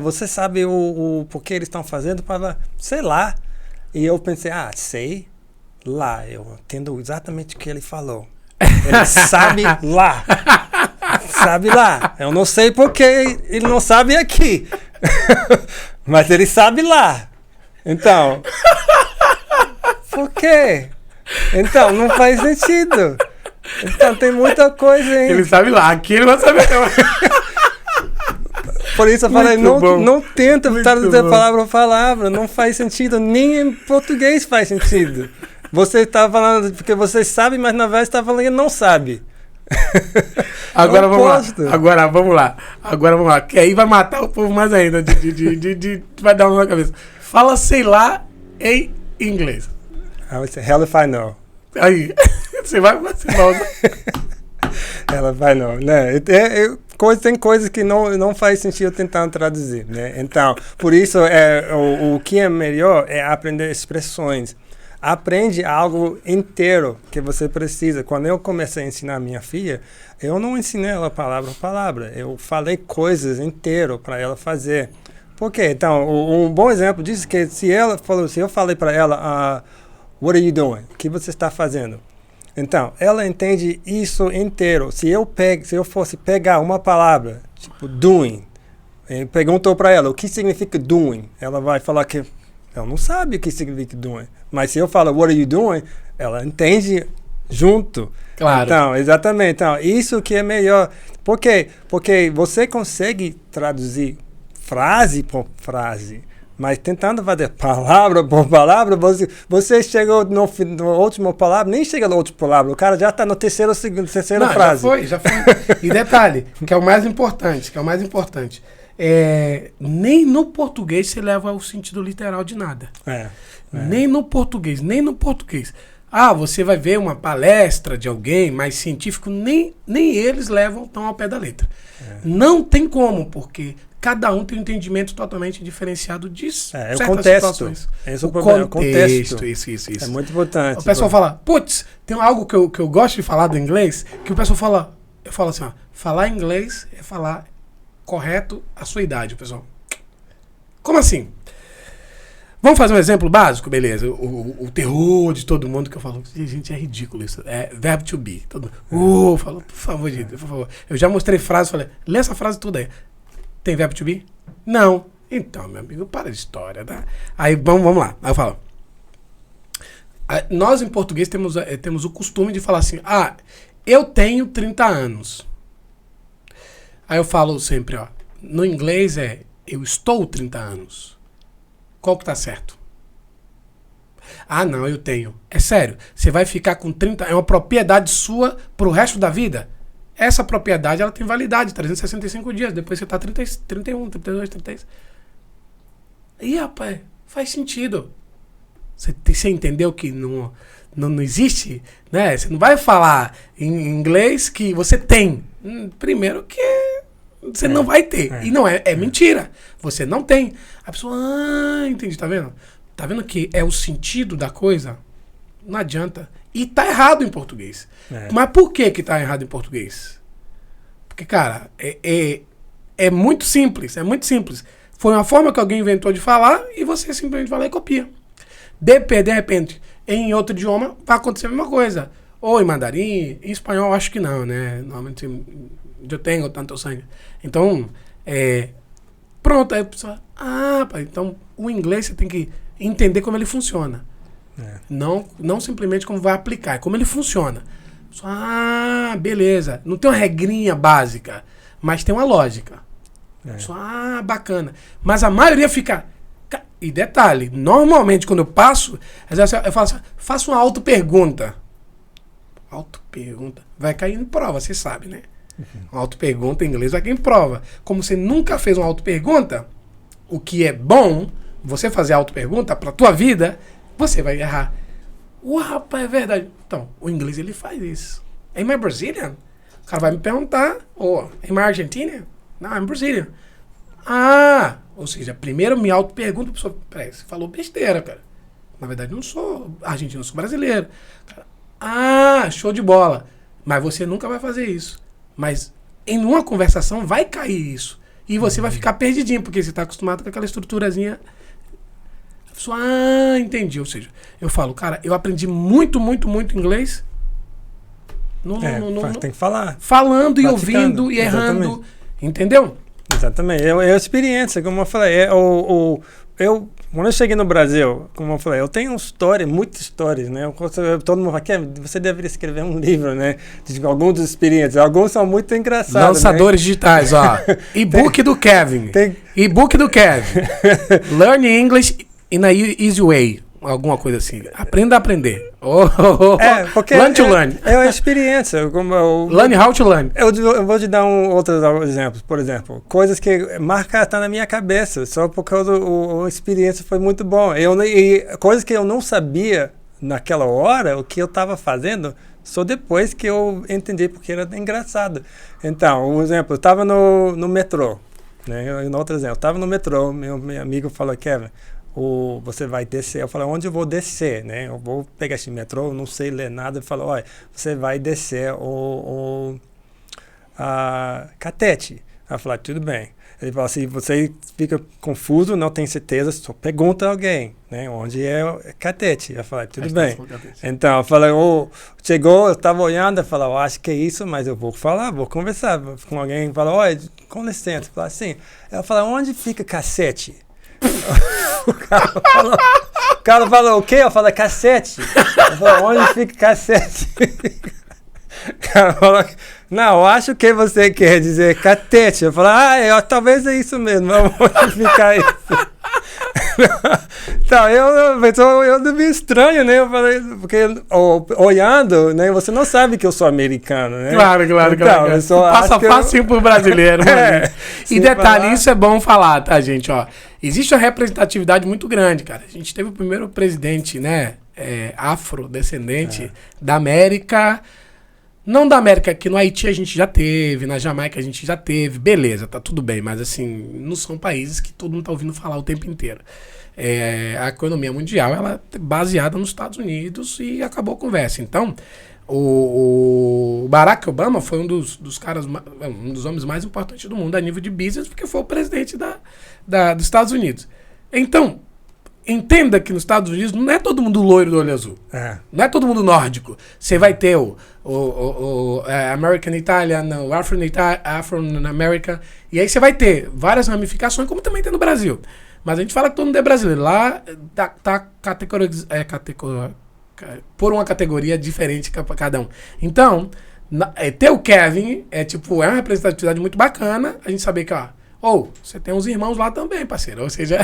você sabe o porquê eles estão fazendo? Sei lá. E eu pensei, sei lá. Eu entendo exatamente o que ele falou. Ele sabe lá. Sabe lá. Eu não sei porque ele não sabe aqui. Mas ele sabe lá. Então, por quê? Então, não faz sentido. Então, tem muita coisa, hein? Ele sabe lá, aqui ele vai saber. Por isso eu falei, não tenta Muito traduzir bom. palavra por palavra, não faz sentido, nem em português faz sentido. Você está falando porque você sabe, mas na verdade está falando que não sabe. Agora É o vamos lá. oposto. Agora vamos lá. Que aí vai matar o povo mais ainda. Vai dar uma na cabeça. Fala sei lá em inglês. I would say, hell if I know. Aí. Você vai Ela vai não, né? Tem coisas que não faz sentido tentando traduzir, né? Então, por isso o que é melhor é aprender expressões. Aprende algo inteiro que você precisa. Quando eu comecei a ensinar minha filha, eu não ensinei ela palavra por palavra. Eu falei coisas inteiro para ela fazer. Por quê? Então, um bom exemplo disso é que se eu falei para ela, what are you doing? O que você está fazendo? Então, ela entende isso inteiro. Se eu fosse pegar uma palavra, tipo doing, e perguntou para ela o que significa doing, ela vai falar que ela não sabe o que significa doing. Mas se eu falo what are you doing, ela entende junto. Claro. Então, exatamente. Então, isso que é melhor. Por quê? Porque você consegue traduzir frase por frase. Mas tentando fazer palavra por palavra, você chegou no último palavra, nem chega na última palavra, o cara já está na terceira frase. Já foi. E detalhe, que é o mais importante, nem no português você leva o sentido literal de nada. Nem no português. Você vai ver uma palestra de alguém mais científico, nem eles levam tão ao pé da letra. Não tem como, porque cada um tem um entendimento totalmente diferenciado disso. O contexto. Esse é o problema, o contexto. Isso. É muito importante. O pessoal fala, putz, tem algo que eu gosto de falar do inglês, que o pessoal fala, eu falo assim, falar inglês é falar correto a sua idade, pessoal. Como assim? Vamos fazer um exemplo básico? Beleza. O terror de todo mundo que eu falo, gente, é ridículo isso. É verbo to be. Todo mundo, falo, por favor, gente, por favor. Eu já mostrei frase, falei, lê essa frase toda aí. Tem verbo to be? Não. Então, meu amigo, para de história, tá? Aí, vamos lá. Aí eu falo. Nós, em português, temos o costume de falar assim, eu tenho 30 anos. Aí eu falo sempre, no inglês eu estou 30 anos. Qual que tá certo? Não, eu tenho. É sério, você vai ficar com 30, é uma propriedade sua pro resto da vida? Essa propriedade, ela tem validade, 365 dias. Depois você tá 31, 32, 33. Ih, rapaz, faz sentido. Você entendeu que não existe, né? Você não vai falar em inglês que você tem. Primeiro que você não vai ter. E não é mentira. Você não tem. A pessoa, entendi, tá vendo? Tá vendo que é o sentido da coisa? Não adianta. E tá errado em português. Mas por que tá errado em português? Porque, cara, é muito simples. É muito simples. Foi uma forma que alguém inventou de falar e você simplesmente vai lá e copia. De repente, em outro idioma, vai acontecer a mesma coisa. Ou em mandarim, em espanhol, acho que não, né? Normalmente, eu tenho tanto sangue. Então, pronto. Aí a pessoa, então o inglês você tem que entender como ele funciona. Não simplesmente como vai aplicar, é como ele funciona. Beleza. Não tem uma regrinha básica, mas tem uma lógica. Bacana. Mas a maioria fica... E detalhe, normalmente quando eu passo, eu falo assim, faço uma auto-pergunta. Auto-pergunta. Vai cair em prova, você sabe, né? Uma auto-pergunta em inglês vai cair em prova. Como você nunca fez uma auto-pergunta, o que é bom, você fazer a auto-pergunta pra tua vida, você vai errar. Rapaz, é verdade. Então, o inglês ele faz isso. Am I Brazilian? O cara vai me perguntar, am I Argentinian? Não, I'm Brazilian. Ou seja, primeiro me auto-pergunta, peraí, você falou besteira, cara. Na verdade, eu não sou argentino, eu sou brasileiro. Cara, show de bola. Mas você nunca vai fazer isso. Mas em uma conversação vai cair isso. E você vai ficar perdidinho, porque você está acostumado com aquela estruturazinha. A pessoa, entendi. Ou seja, eu falo, cara, eu aprendi muito, muito, muito inglês. Tem que falar. Falando e ouvindo e errando. Exatamente. Entendeu? Exatamente. É a experiência, como eu falei. Eu quando eu cheguei no Brasil, como eu falei, eu tenho muitas histórias, né? Todo mundo fala, Kevin, você deveria escrever um livro, né? De algumas experiências. Alguns são muito engraçados. Lançadores digitais, ó. E-book do Kevin. E-book do Kevin. Learn English in a Easy Way. Alguma coisa assim. Aprenda a aprender. Porque learn to learn. É uma experiência. Learn how to learn. Eu vou te dar outros exemplos. Por exemplo, coisas que marcaram na minha cabeça, só porque a experiência foi muito boa. E coisas que eu não sabia naquela hora, o que eu estava fazendo, só depois que eu entendi porque era engraçado. Então, um exemplo, eu estava no metrô. Né? Outro exemplo, eu estava no metrô, meu amigo falou, Kevin, você vai descer. Eu falei, onde eu vou descer, né? Eu vou pegar esse metrô, não sei ler nada. Ele falou, olha, você vai descer a Catete. Eu falei, tudo bem. Ele falou assim, você fica confuso, não tem certeza, só pergunta a alguém, né? Onde é Catete? Eu falei, tudo bem. Então, eu falei, chegou, eu estava olhando, eu falei, eu acho que é isso, mas eu vou falar, vou conversar com alguém. Falou, olha, com licença. Eu falei assim, eu falei, onde fica Cassete? O cara falou, o quê? Eu falei, cassete. Eu falei, onde fica cassete? O cara falou, não, eu acho que você quer dizer catete. Eu falei, talvez é isso mesmo, onde fica isso? Então, eu devia estranho, né? Eu falei, porque olhando, né? Você não sabe que eu sou americano, né? Claro. Então, passa fácil pro brasileiro. E detalhe, isso é bom falar, tá, gente? Ó, existe uma representatividade muito grande, cara. A gente teve o primeiro presidente, né? Afrodescendente da América. Não da América, que no Haiti a gente já teve, na Jamaica a gente já teve, beleza, tá tudo bem, mas assim, não são países que todo mundo tá ouvindo falar o tempo inteiro. A economia mundial, ela é baseada nos Estados Unidos e acabou a conversa. Então, o Barack Obama foi um dos caras, um dos homens mais importantes do mundo a nível de business, porque foi o presidente dos Estados Unidos. Então, entenda que nos Estados Unidos não é todo mundo loiro do olho azul. Não é todo mundo nórdico. Você vai ter o American Italian, o Afro-American, e aí você vai ter várias ramificações, como também tem no Brasil. Mas a gente fala que todo mundo é brasileiro. Lá tá por uma categoria diferente para cada um. Então, ter o Kevin é uma representatividade muito bacana. A gente saber que, você tem uns irmãos lá também, parceiro. Ou seja,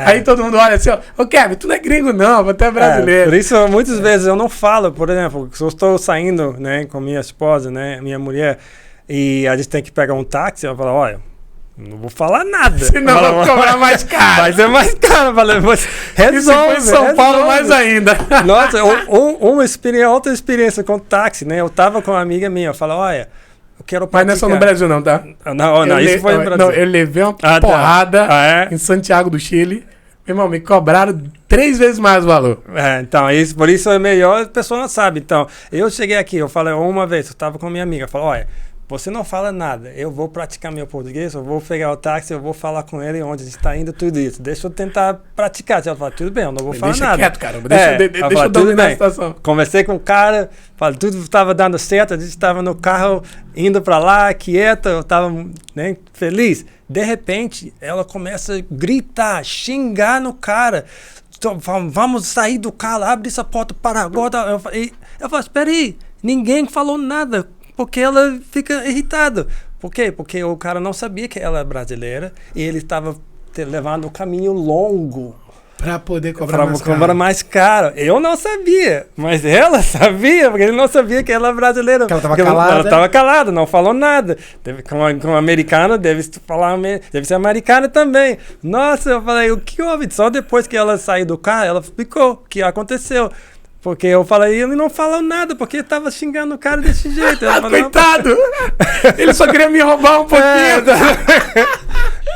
aí todo mundo olha assim, Kevin, tu não é gringo não, você é brasileiro. Por isso, muitas vezes eu não falo, por exemplo, se eu estou saindo, né, com minha esposa, né, minha mulher, e a gente tem que pegar um táxi, eu falo, olha, não vou falar nada. Senão vou cobrar mais caro. Mas é mais caro. Resolve. E se for em São Paulo, mais ainda. Nossa, outra experiência com táxi, né? Eu tava com uma amiga minha, eu falo, olha, eu quero praticar. Mas não é só no Brasil não, tá? Não, isso foi no Brasil. Não, eu levei uma porrada em Santiago do Chile. Meu irmão, me cobraram 3 vezes mais o valor. Então, por isso é melhor, a pessoa não sabe. Então, eu cheguei aqui, eu falei uma vez, eu tava com minha amiga, eu falei, olha, você não fala nada, eu vou praticar meu português, eu vou pegar o táxi, eu vou falar com ele onde a gente está indo, tudo isso. Deixa eu tentar praticar. Ela fala, tudo bem, eu não vou falar nada. Deixa quieto, cara. Deixa eu dominar a situação. Conversei com o cara, tudo estava dando certo, a gente estava no carro, indo para lá, quieta, eu estava feliz. De repente, ela começa a gritar, xingar no cara. Vamos sair do carro, abre essa porta para agora. Eu falei, espera aí, ninguém falou nada. Porque ela fica irritada. Por quê? Porque o cara não sabia que ela é brasileira e ele estava levando um caminho longo. Para poder cobrar mais caro. Eu não sabia, mas ela sabia, porque ele não sabia que ela é brasileira. Porque ela estava calada. Ela estava calada, não falou nada. Com americana, deve ser americana também. Nossa, eu falei, o que houve? Só depois que ela saiu do carro, ela explicou o que aconteceu. Porque eu falei, ele não falou nada, porque tava xingando o cara desse jeito. Coitado! Ele só queria me roubar um pouquinho.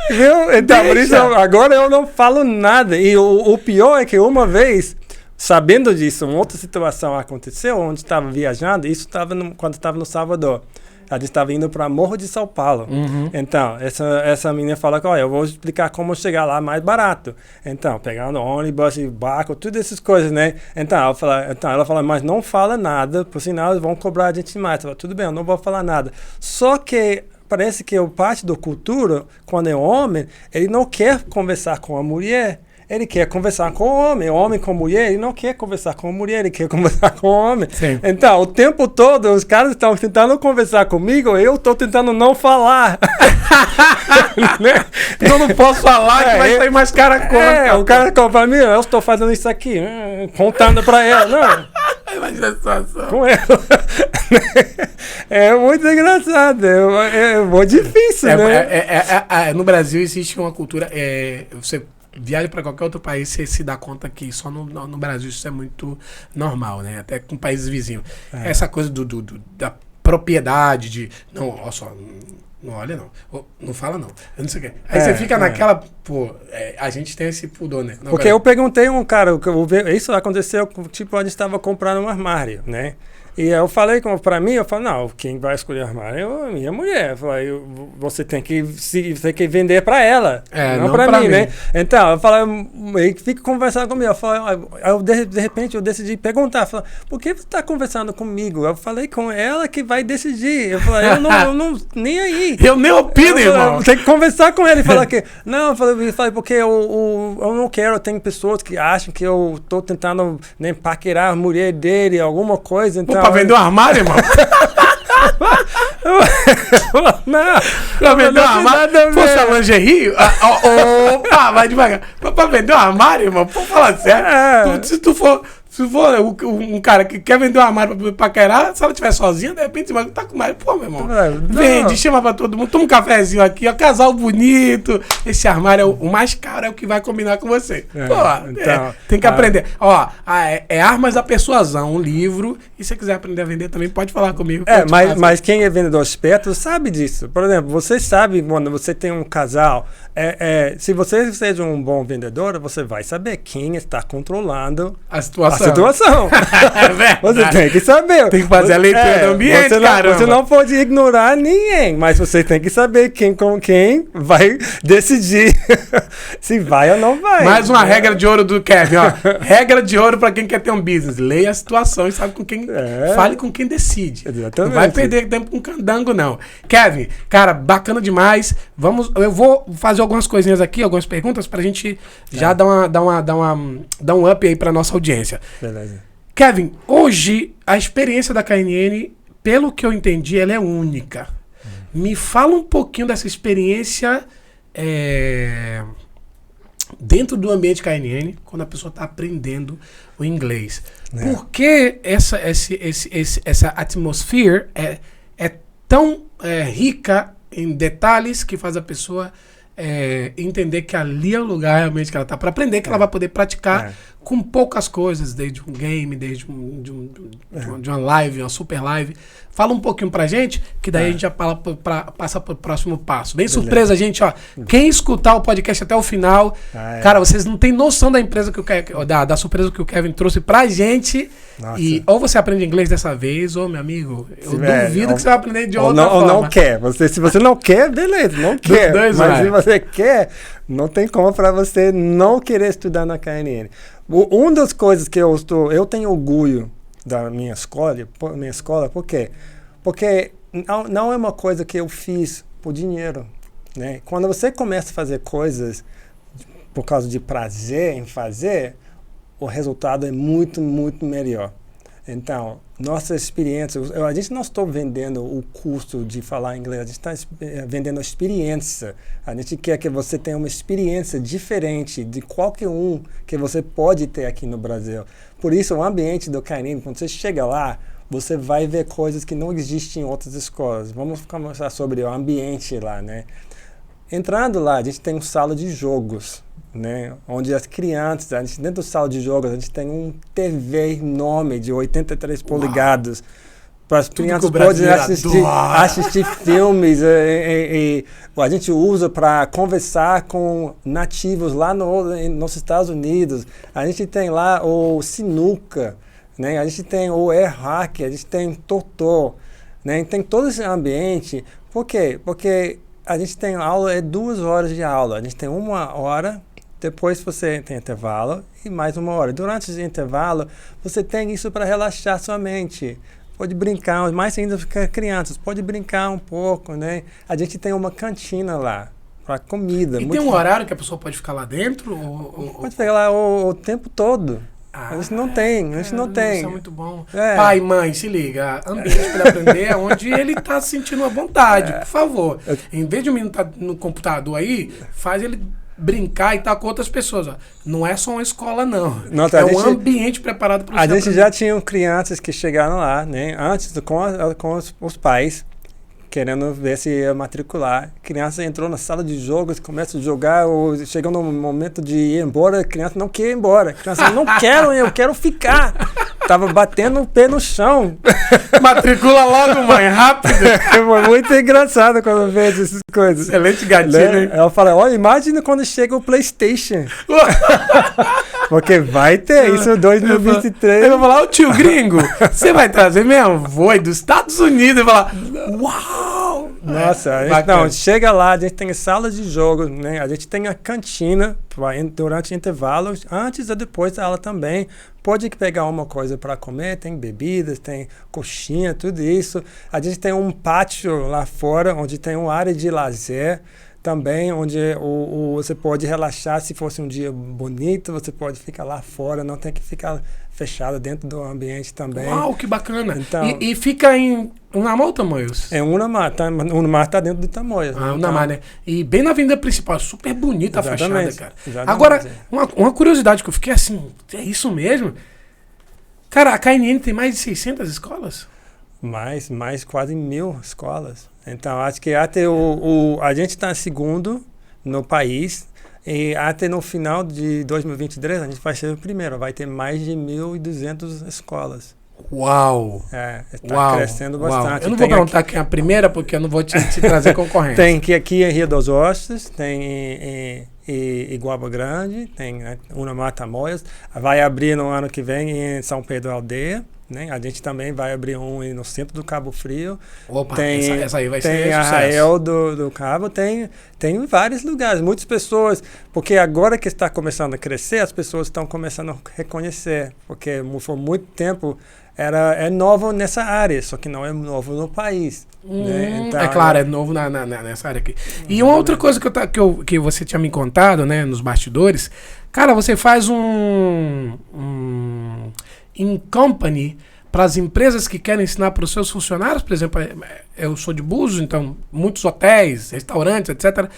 Viu? Então, por isso, agora eu não falo nada. E o pior é que uma vez, sabendo disso, uma outra situação aconteceu, onde estava viajando, isso estava quando estava no Salvador. A gente estava indo para Morro de São Paulo. Então, essa menina fala que, eu vou explicar como chegar lá mais barato. Então, pegando ônibus, barco, todas essas coisas, né? Então, ela fala, mas não fala nada, por sinal, eles vão cobrar a gente mais. Eu falo, tudo bem, eu não vou falar nada. Só que parece que parte da cultura, quando é homem, ele não quer conversar com a mulher. ele quer conversar com homem com mulher, ele não quer conversar com mulher, ele quer conversar com homem. Sim. Então, o tempo todo, os caras estão tentando conversar comigo, eu estou tentando não falar. Né? Eu não posso falar que vai sair mais cara a conta. O cara compra pra mim, eu estou fazendo isso aqui, contando pra ela. Não. Imagina a situação. Com ela. É muito engraçado, é muito difícil, né? No Brasil existe uma cultura, você viaja para qualquer outro país, você se dá conta que só no Brasil isso é muito normal, né? Até com países vizinhos. Essa coisa da propriedade, de, não, olha só, não olha não, não fala não, eu não sei o quê. Aí você fica naquela, a gente tem esse pudor, né? Porque eu perguntei a um cara, isso aconteceu, tipo, a gente estava comprando um armário, né? E eu falei pra mim, não, quem vai escolher o armário é a minha mulher. Eu falei, você tem que vender pra ela, não pra mim, né? Então, eu falei, ele fica conversando comigo. Eu falei, de repente eu decidi perguntar, falei, por que você tá conversando comigo? Eu falei com ela que vai decidir. Eu falei, eu não nem aí. Eu nem opino, irmão. Tem que conversar com ele e falar que, não, eu falei porque eu não quero, tem pessoas que acham que eu tô tentando, né, paquerar a mulher dele, alguma coisa, então... Pra vender um armário, irmão? Não, pra vender um armário? Poxa, lingerie? Opa, vai devagar. Pra vender um armário, irmão? Pô, fala sério. Se tu for um cara que quer vender um armário pra paquerar, se ela estiver sozinha, de repente você tá com mais. Pô, meu irmão. Vende, chama pra todo mundo. Toma um cafezinho aqui, ó. Casal bonito. Esse armário o mais caro, é o que vai combinar com você. Então, tem que aprender. Ó, Armas da Persuasão, um livro. E se você quiser aprender a vender também, pode falar comigo. Mas quem é vendedor esperto sabe disso. Por exemplo, você sabe quando você tem um casal. Se você seja um bom vendedor, você vai saber quem está controlando a situação. Você tem que saber. Tem que fazer a leitura do ambiente, caramba. Você não pode ignorar ninguém, mas você tem que saber com quem vai decidir se vai ou não vai. Mais uma regra de ouro do Kevin, ó. Regra de ouro para quem quer ter um business. Leia a situação e sabe com quem... Fale com quem decide. Exatamente. Não vai perder tempo com candango, não. Kevin, cara, bacana demais. Eu vou fazer algumas coisinhas aqui, algumas perguntas pra gente já dar um up aí pra nossa audiência. Beleza. Kevin, hoje a experiência da KNN, pelo que eu entendi, ela é única. Me fala um pouquinho dessa experiência dentro do ambiente KNN, quando a pessoa está aprendendo o inglês. Por que essa atmosphere é tão rica em detalhes que faz a pessoa entender que ali é o lugar realmente que ela está, para aprender que ela vai poder praticar com poucas coisas, desde um game, desde de uma live, uma super live. Fala um pouquinho pra gente, que daí a gente já passa pro próximo passo. Bem surpresa, gente, ó. Quem escutar o podcast até o final, cara, vocês não têm noção da empresa da surpresa que o Kevin trouxe pra gente. Nossa. E ou você aprende inglês dessa vez, ou, meu amigo, eu duvido que você vai aprender de outra forma. Ou não quer. Se você não quer, beleza, não quer. Mas se você quer, não tem como pra você não querer estudar na KNN. Uma das coisas que eu tenho orgulho da minha escola, por quê? Porque não é uma coisa que eu fiz por dinheiro, né? Quando você começa a fazer coisas por causa de prazer em fazer, o resultado é muito, muito melhor. Então, nossa experiência, a gente não está vendendo o curso de falar inglês, a gente está vendendo a experiência. A gente quer que você tenha uma experiência diferente de qualquer um que você pode ter aqui no Brasil. Por isso, o ambiente do KNN, quando você chega lá, você vai ver coisas que não existem em outras escolas. Vamos conversar sobre o ambiente lá, né? Entrando lá, a gente tem uma sala de jogos, né? Onde as crianças, dentro da sala de jogos, a gente tem um TV enorme de 83 polegadas para as crianças poderem assistir filmes. A gente usa para conversar com nativos lá nos Estados Unidos. A gente tem lá o sinuca, né? A gente tem o air hockey, a gente tem totó, né? Tem todo esse ambiente. Por quê? Porque a gente tem aula, 2 horas de aula. A gente tem 1 hora, depois você tem intervalo e mais 1 hora. Durante esse intervalo, você tem isso para relaxar sua mente. Pode brincar, mais ainda crianças, pode brincar um pouco, né? A gente tem uma cantina lá, para comida. E tem um horário que a pessoa pode ficar lá dentro? Pode ficar lá o tempo todo. A gente não tem, Isso é muito bom. É. Pai, mãe, se liga. Ambiente para ele aprender é onde ele tá sentindo a vontade, por favor. Em vez de o menino estar no computador aí, faz ele brincar e estar com outras pessoas. Ó. Não é só uma escola, não. É um ambiente preparado para você aprender. A gente já tinha crianças que chegaram lá, né? Antes, com os pais, querendo ver se ia matricular. A criança entrou na sala de jogos, começa a jogar, ou chegou no momento de ir embora, a criança não quer ir embora. A criança, não quero, eu quero ficar. Tava batendo o pé no chão. Matricula logo, mãe, rápido. Foi muito engraçado quando eu vejo essas coisas. Excelente gatilho, hein? Ela fala, olha, imagina quando chega o PlayStation. Porque vai ter isso em 2023. Ele vai falar, ô tio gringo, você vai trazer mesmo? Vou dos Estados Unidos. E falar, uau! Nossa, não, chega lá, a gente tem sala de jogos, né? A gente tem a cantina durante intervalos, antes e depois da aula também. Pode pegar uma coisa para comer, tem bebidas, tem coxinha, tudo isso. A gente tem um pátio lá fora, onde tem uma área de lazer também, onde você pode relaxar. Se fosse um dia bonito, você pode ficar lá fora, não tem que ficar fechado dentro do ambiente também. Uau, que bacana! Então, e fica em Unamar ou Tamoios? É Unamar, Unamar tá dentro do Tamoios. Ah, Unamar, né? E bem na avenida principal, super bonita a fachada, cara. Exatamente. Agora, uma curiosidade que eu fiquei assim, é isso mesmo? Cara, a KNN tem mais de 600 escolas? Mais quase 1.000 escolas. Então, acho que até a gente está segundo no país e até no final de 2023 a gente vai ser o primeiro. Vai ter mais de 1.200 escolas. Uau! Está crescendo bastante. Eu não vou perguntar quem é a primeira, porque eu não vou te trazer concorrência. Tem aqui em Rio dos Ostros, tem em Iguaba Grande, tem Unamar Tamoios. Vai abrir no ano que vem em São Pedro Aldeia. Né? A gente também vai abrir um no centro do Cabo Frio. Opa, tem, essa aí vai tem ser sucesso. Arraial do Cabo, tem vários lugares, muitas pessoas, porque agora que está começando a crescer, as pessoas estão começando a reconhecer, porque por muito tempo é novo nessa área, só que não é novo no país. Né? Então, é claro, é novo nessa área aqui. E uma outra coisa que você tinha me contado, né, nos bastidores, cara, você faz um in company para as empresas que querem ensinar para os seus funcionários. Por exemplo, eu sou de Búzios, então muitos hotéis, restaurantes, etc.,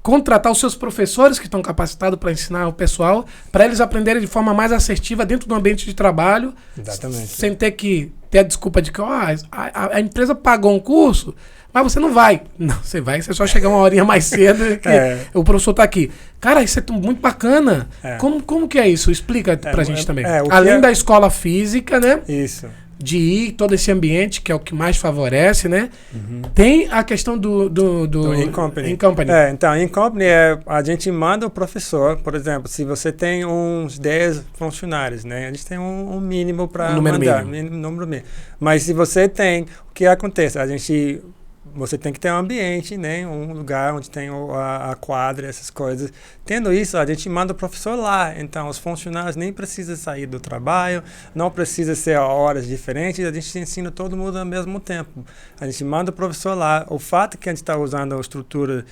contratar os seus professores que estão capacitados para ensinar o pessoal, para eles aprenderem de forma mais assertiva dentro do ambiente de trabalho. Exatamente. Sem ter que ter a desculpa de que a empresa pagou um curso, mas você não vai. Não, você vai, você só chegar uma horinha mais cedo que o professor está aqui. Cara, isso é muito bacana. Como que é isso? Explica pra gente também. Além da escola física, né? Isso. De ir, todo esse ambiente, que é o que mais favorece, né? Tem a questão do in-company. Então, in-company a gente manda o professor, por exemplo, se você tem uns 10 funcionários, né? A gente tem um mínimo para mandar. Número mínimo. Mas se você tem, o que acontece? Você tem que ter um ambiente, né? Um lugar onde tem a quadra, essas coisas. Tendo isso, a gente manda o professor lá. Então, os funcionários nem precisam sair do trabalho, não precisa ser a horas diferentes, a gente ensina todo mundo ao mesmo tempo. A gente manda o professor lá. O fato que a gente está usando a estrutura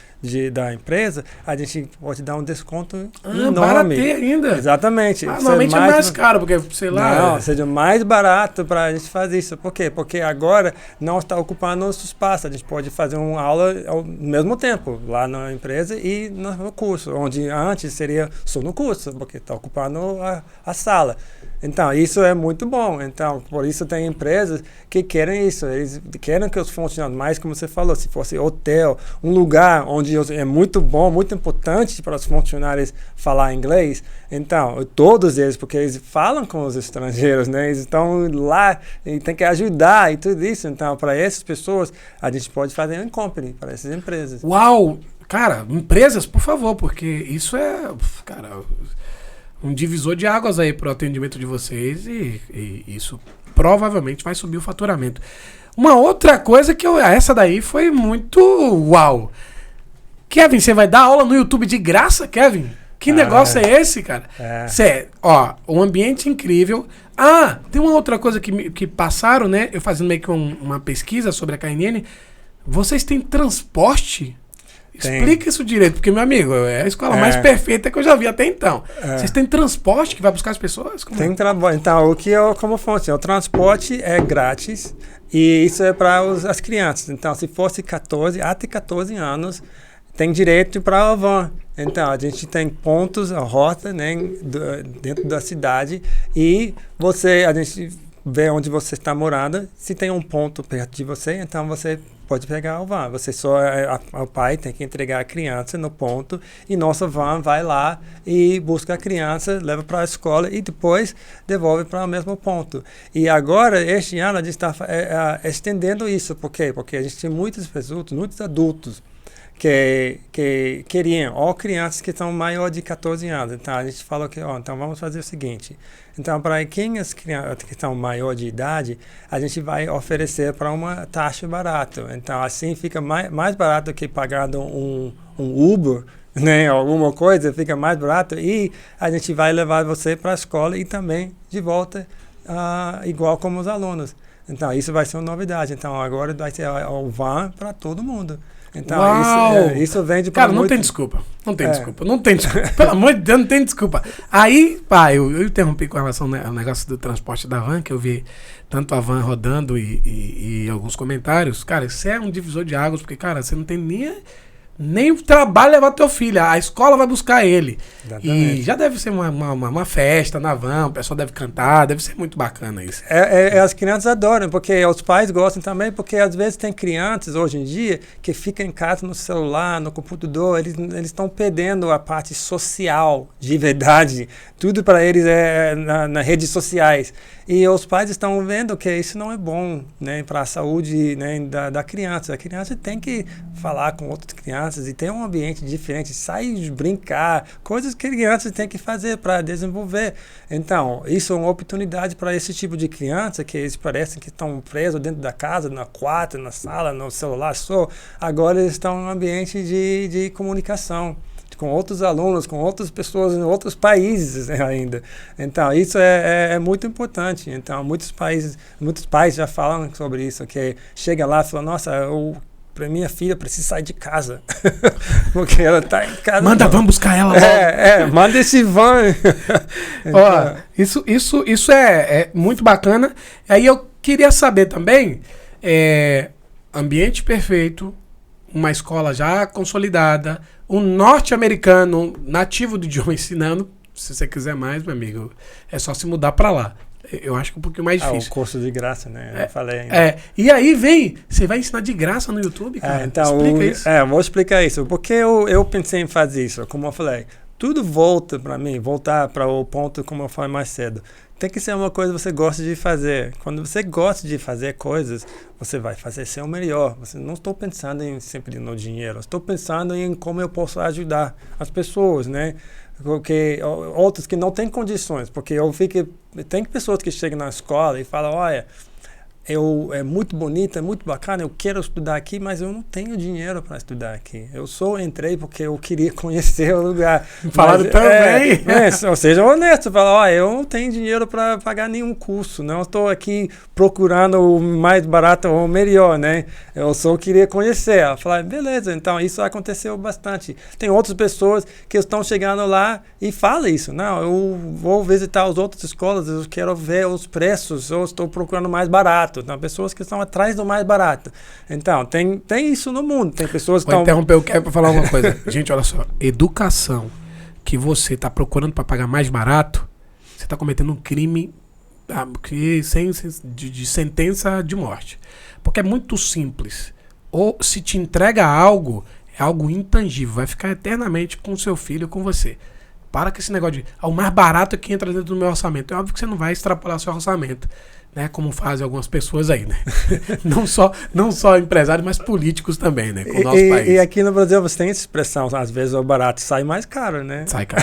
da empresa, a gente pode dar um desconto enorme. Barateia ainda. Exatamente. Normalmente é mais caro, porque, sei lá... Não, seja mais barato para a gente fazer isso. Por quê? Porque agora não está ocupando nosso espaço. A gente pode fazer uma aula ao mesmo tempo, lá na empresa e no curso, onde antes seria só no curso, porque está ocupando a sala. Então, isso é muito bom. Então, por isso tem empresas que querem isso. Eles querem que os funcionários, mais como você falou, se fosse hotel, um lugar onde é muito bom, muito importante para os funcionários falar inglês. Então, todos eles, porque eles falam com os estrangeiros, né? Eles estão lá e tem que ajudar e tudo isso. Então, para essas pessoas, a gente pode fazer um company para essas empresas. Uau! Cara, empresas, por favor, porque isso é, cara, um divisor de águas aí para o atendimento de vocês e isso provavelmente vai subir o faturamento. Uma outra coisa que essa daí foi muito uau. Kevin, você vai dar aula no YouTube de graça, Kevin? Que negócio é esse, cara? Um ambiente incrível. Tem uma outra coisa que passaram, né? Eu fazendo meio que uma pesquisa sobre a KNN. Vocês têm transporte Explica isso direito, porque, meu amigo, é a escola mais perfeita que eu já vi até então. Vocês têm transporte que vai buscar as pessoas? Tem transporte. Então, como funciona? O transporte é grátis e isso é para as crianças. Então, se fosse até 14 anos, tem direito para a van. Então, a gente tem pontos, a rota, né, dentro da cidade e a gente vê onde você está morando. Se tem um ponto perto de você, então você pode pegar o van. O pai tem que entregar a criança no ponto e nossa van vai lá e busca a criança, leva para a escola e depois devolve para o mesmo ponto. E agora, este ano, a gente está estendendo isso. Por quê? Porque a gente tem muitas pessoas, muitos adultos que queriam, ou crianças que estão maior de 14 anos. Então, a gente falou que, então vamos fazer o seguinte. Então, para quem as crianças que estão maior de idade, a gente vai oferecer para uma taxa barata. Então, assim fica mais barato que pagando um Uber, né, alguma coisa, fica mais barato. E a gente vai levar você para a escola e também de volta, igual como os alunos. Então, isso vai ser uma novidade. Então, agora vai ser o van para todo mundo. Então, isso vende para Cara, não tem desculpa. Não tem desculpa. Não tem desculpa. Pelo amor de Deus, não tem desculpa. Aí, pá, eu interrompi com relação ao negócio do transporte da van, que eu vi tanto a van rodando e alguns comentários. Cara, isso é um divisor de águas, porque, cara, você não tem nem o trabalho levar teu filho. A escola vai buscar ele. Exatamente. E já deve ser uma festa na van, o pessoal deve cantar, deve ser muito bacana isso. As crianças adoram, porque os pais gostam também, porque às vezes tem crianças hoje em dia que ficam em casa no celular, no computador, eles estão perdendo a parte social de verdade. Tudo para eles é nas redes sociais. E os pais estão vendo que isso não é bom, né, para a saúde, né, da criança. A criança tem que falar com outras crianças e ter um ambiente diferente, sair, brincar, coisas que crianças têm que fazer para desenvolver. Então, isso é uma oportunidade para esse tipo de criança que eles parecem que estão presos dentro da casa, no quarto, na sala, no celular só. Agora eles estão em um ambiente de comunicação com outros alunos, com outras pessoas em outros países ainda. Então, isso é muito importante. Então, muitos pais já falam sobre isso, que chega lá e fala, nossa, para minha filha precisa sair de casa, porque ela está em casa. Vamos buscar ela logo. Manda esse van. Então, ó, isso é muito bacana. Aí eu queria saber também, ambiente perfeito, uma escola já consolidada, um norte-americano nativo do idioma ensinando. Se você quiser mais, meu amigo, é só se mudar para lá. Eu acho que é um pouquinho mais difícil. O curso de graça, né? Eu falei ainda. E aí você vai ensinar de graça no YouTube, cara? Então, explica isso. Vou explicar isso. Porque eu pensei em fazer isso, como eu falei. Tudo volta para mim, voltar para o ponto como eu falei mais cedo. Tem que ser uma coisa que você gosta de fazer. Quando você gosta de fazer coisas, você vai fazer seu melhor. Não estou pensando sempre no dinheiro. Estou pensando em como eu posso ajudar as pessoas, né? Porque outros que não têm condições. Porque tem pessoas que chegam na escola e falam, olha, é muito bonita, é muito bacana, eu quero estudar aqui, mas eu não tenho dinheiro para estudar aqui. Eu só entrei porque eu queria conhecer o lugar. Falaram também. Seja honesto, fala, eu não tenho dinheiro para pagar nenhum curso, não estou aqui procurando o mais barato ou o melhor, né? Eu só queria conhecer. Eu falei, beleza, então isso aconteceu bastante. Tem outras pessoas que estão chegando lá e falam isso. Não, eu vou visitar as outras escolas, eu quero ver os preços, eu estou procurando mais barato. Então, pessoas que estão atrás do mais barato. Então, tem isso no mundo. Tem pessoas que Vou interromper, eu quero falar uma coisa. Gente, olha só. Educação que você está procurando para pagar mais barato, você está cometendo um crime de sentença de morte. Porque é muito simples. Ou se te entrega algo, é algo intangível. Vai ficar eternamente com seu filho, com você. Para com esse negócio de o mais barato é que entra dentro do meu orçamento. É óbvio que você não vai extrapolar seu orçamento, né? Como fazem algumas pessoas aí, né? não só empresários, mas políticos também, né? Com o nosso país. E aqui no Brasil você tem essa expressão, às vezes o barato sai mais caro, né? Sai caro.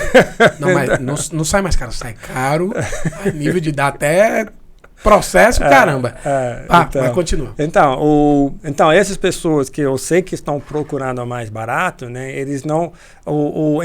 Não sai mais caro, sai caro a nível de dar até processo, caramba. Mas continua. Então, essas pessoas que eu sei que estão procurando o mais barato, né? Eles não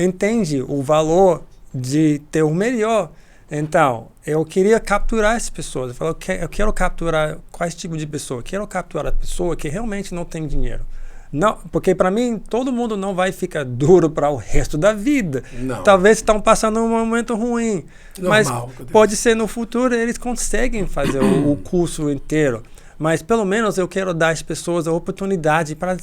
entendem o valor de ter o melhor. Então, eu queria capturar essas pessoas. Eu quero capturar quais tipos de pessoas? Eu quero capturar a pessoa que realmente não tem dinheiro. Não, porque para mim, todo mundo não vai ficar duro para o resto da vida. Não. Talvez estão passando um momento ruim. Normal, mas pode ser no futuro eles conseguem fazer o curso inteiro. Mas pelo menos eu quero dar às pessoas a oportunidade para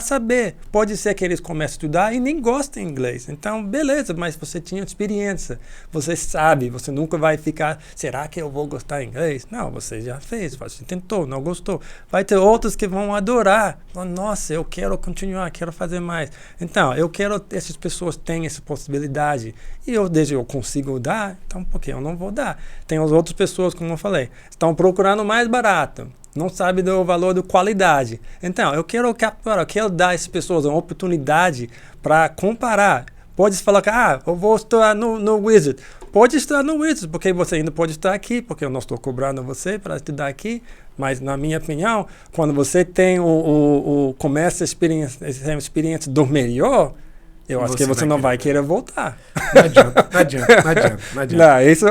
saber. Pode ser que eles comecem a estudar e nem gostem de inglês. Então, beleza, mas você tinha experiência. Você sabe, você nunca vai ficar, será que eu vou gostar de inglês? Não, você já fez, você tentou, não gostou. Vai ter outros que vão adorar. Nossa, eu quero continuar, quero fazer mais. Então, eu quero que essas pessoas tenham essa possibilidade. E desde eu consigo dar, então por que eu não vou dar? Tem as outras pessoas, como eu falei, estão procurando mais barato. Não sabe do valor da qualidade. Então, eu quero dar a essas pessoas uma oportunidade para comparar. Pode falar que, eu vou estudar no Wizard. Pode estudar no Wizard, porque você ainda pode estar aqui, porque eu não estou cobrando você para estudar aqui. Mas, na minha opinião, quando você tem começa a experiência do melhor, eu acho que você não vai querer voltar. Não adianta. Não, isso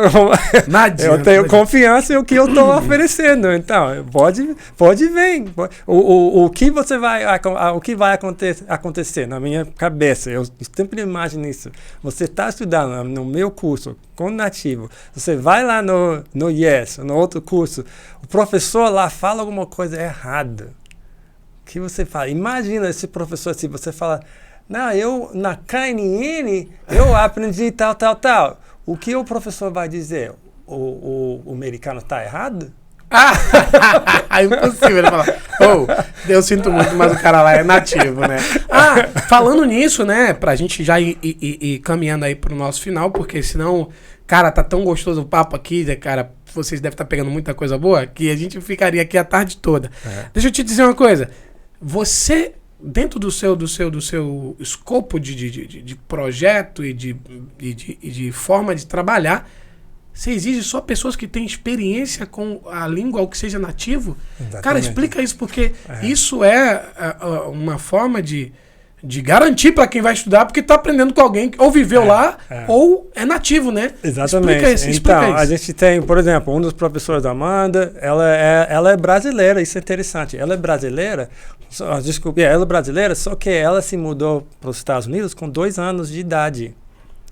eu tenho confiança em o que eu estou oferecendo. Então, pode vir. O que vai acontecer na minha cabeça? Eu sempre imagino isso. Você está estudando no meu curso com nativo. Você vai lá no Yes, no outro curso. O professor lá fala alguma coisa errada. O que você fala? Imagina esse professor, se você fala... Não, na KNN eu aprendi tal. O que o professor vai dizer? O americano está errado? É impossível ele falar. Eu sinto muito, mas o cara lá é nativo, né? Falando nisso, né? Pra gente já ir caminhando aí pro nosso final, porque senão, cara, tá tão gostoso o papo aqui, né, cara? Vocês devem estar pegando muita coisa boa, que a gente ficaria aqui a tarde toda. Deixa eu te dizer uma coisa. Você... Dentro do seu escopo de projeto e de forma de trabalhar, você exige só pessoas que têm experiência com a língua ou que seja nativo? Exatamente. Cara, explica isso, porque isso é uma forma de garantir para quem vai estudar, porque está aprendendo com alguém que ou viveu lá ou é nativo, né? Exatamente. Explica isso. A gente tem, por exemplo, um dos professores da Amanda, ela é brasileira, isso é interessante. Ela é brasileira, ela é brasileira, só que ela se mudou para os Estados Unidos com 2 anos de idade.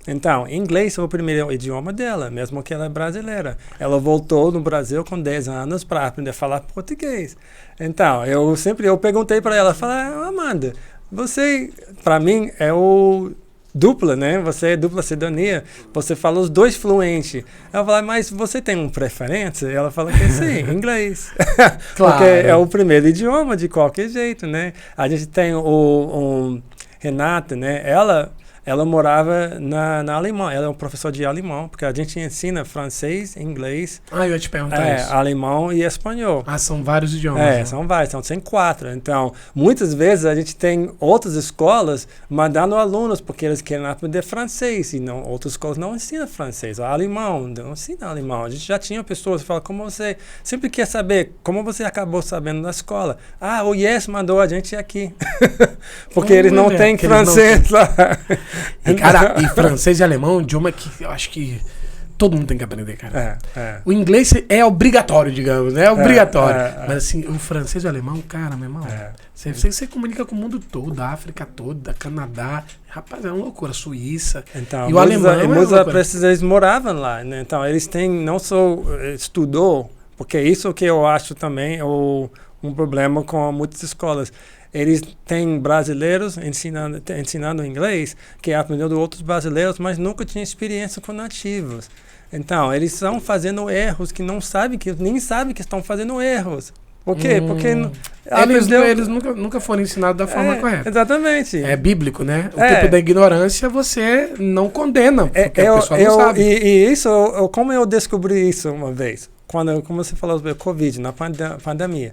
Então, inglês foi o primeiro idioma dela, mesmo que ela é brasileira. Ela voltou no Brasil com 10 anos para aprender a falar português. Então, eu perguntei para ela, falei, Amanda, você, para mim, é o dupla, né? Você é dupla cidadania. Você fala os 2 fluentes. Eu falei, mas você tem uma preferência? Ela falou que sim, inglês. Claro. Porque é o primeiro idioma de qualquer jeito, né? A gente tem Renata, né? Ela morava na Alemanha. Ela é um professor de alemão, porque a gente ensina francês, inglês... eu ia te perguntar isso. Alemão e espanhol. São vários idiomas. Né? São vários, são 4. Então, muitas vezes a gente tem outras escolas mandando alunos, porque eles querem aprender francês, e outras escolas não ensinam francês. Alemão, não ensina alemão. A gente já tinha pessoas que falam, como você sempre quer saber, como você acabou sabendo na escola? O Yes mandou a gente aqui. Porque eles não têm francês lá. E, cara, e francês e alemão é um idioma que eu acho que todo mundo tem que aprender, cara. O inglês é obrigatório, digamos, né? É obrigatório. Mas assim, o francês e o alemão, cara, meu irmão, você comunica com o mundo todo, da África toda, Canadá. Rapaz, é uma loucura. Suíça. Então, e o alemão eles moravam lá, né? Então, eles têm, não só estudou, porque isso que eu acho também um problema com muitas escolas. Eles têm brasileiros ensinando inglês que aprendeu de outros brasileiros, mas nunca tinham experiência com nativos. Então, eles estão fazendo erros que nem sabem que estão fazendo erros. Por quê? Porque eles nunca foram ensinados da forma correta. Exatamente. É bíblico, né? O tempo da ignorância você não condena, porque a pessoa não sabe. E isso, como eu descobri isso uma vez? Como você falou sobre o Covid, na pandemia.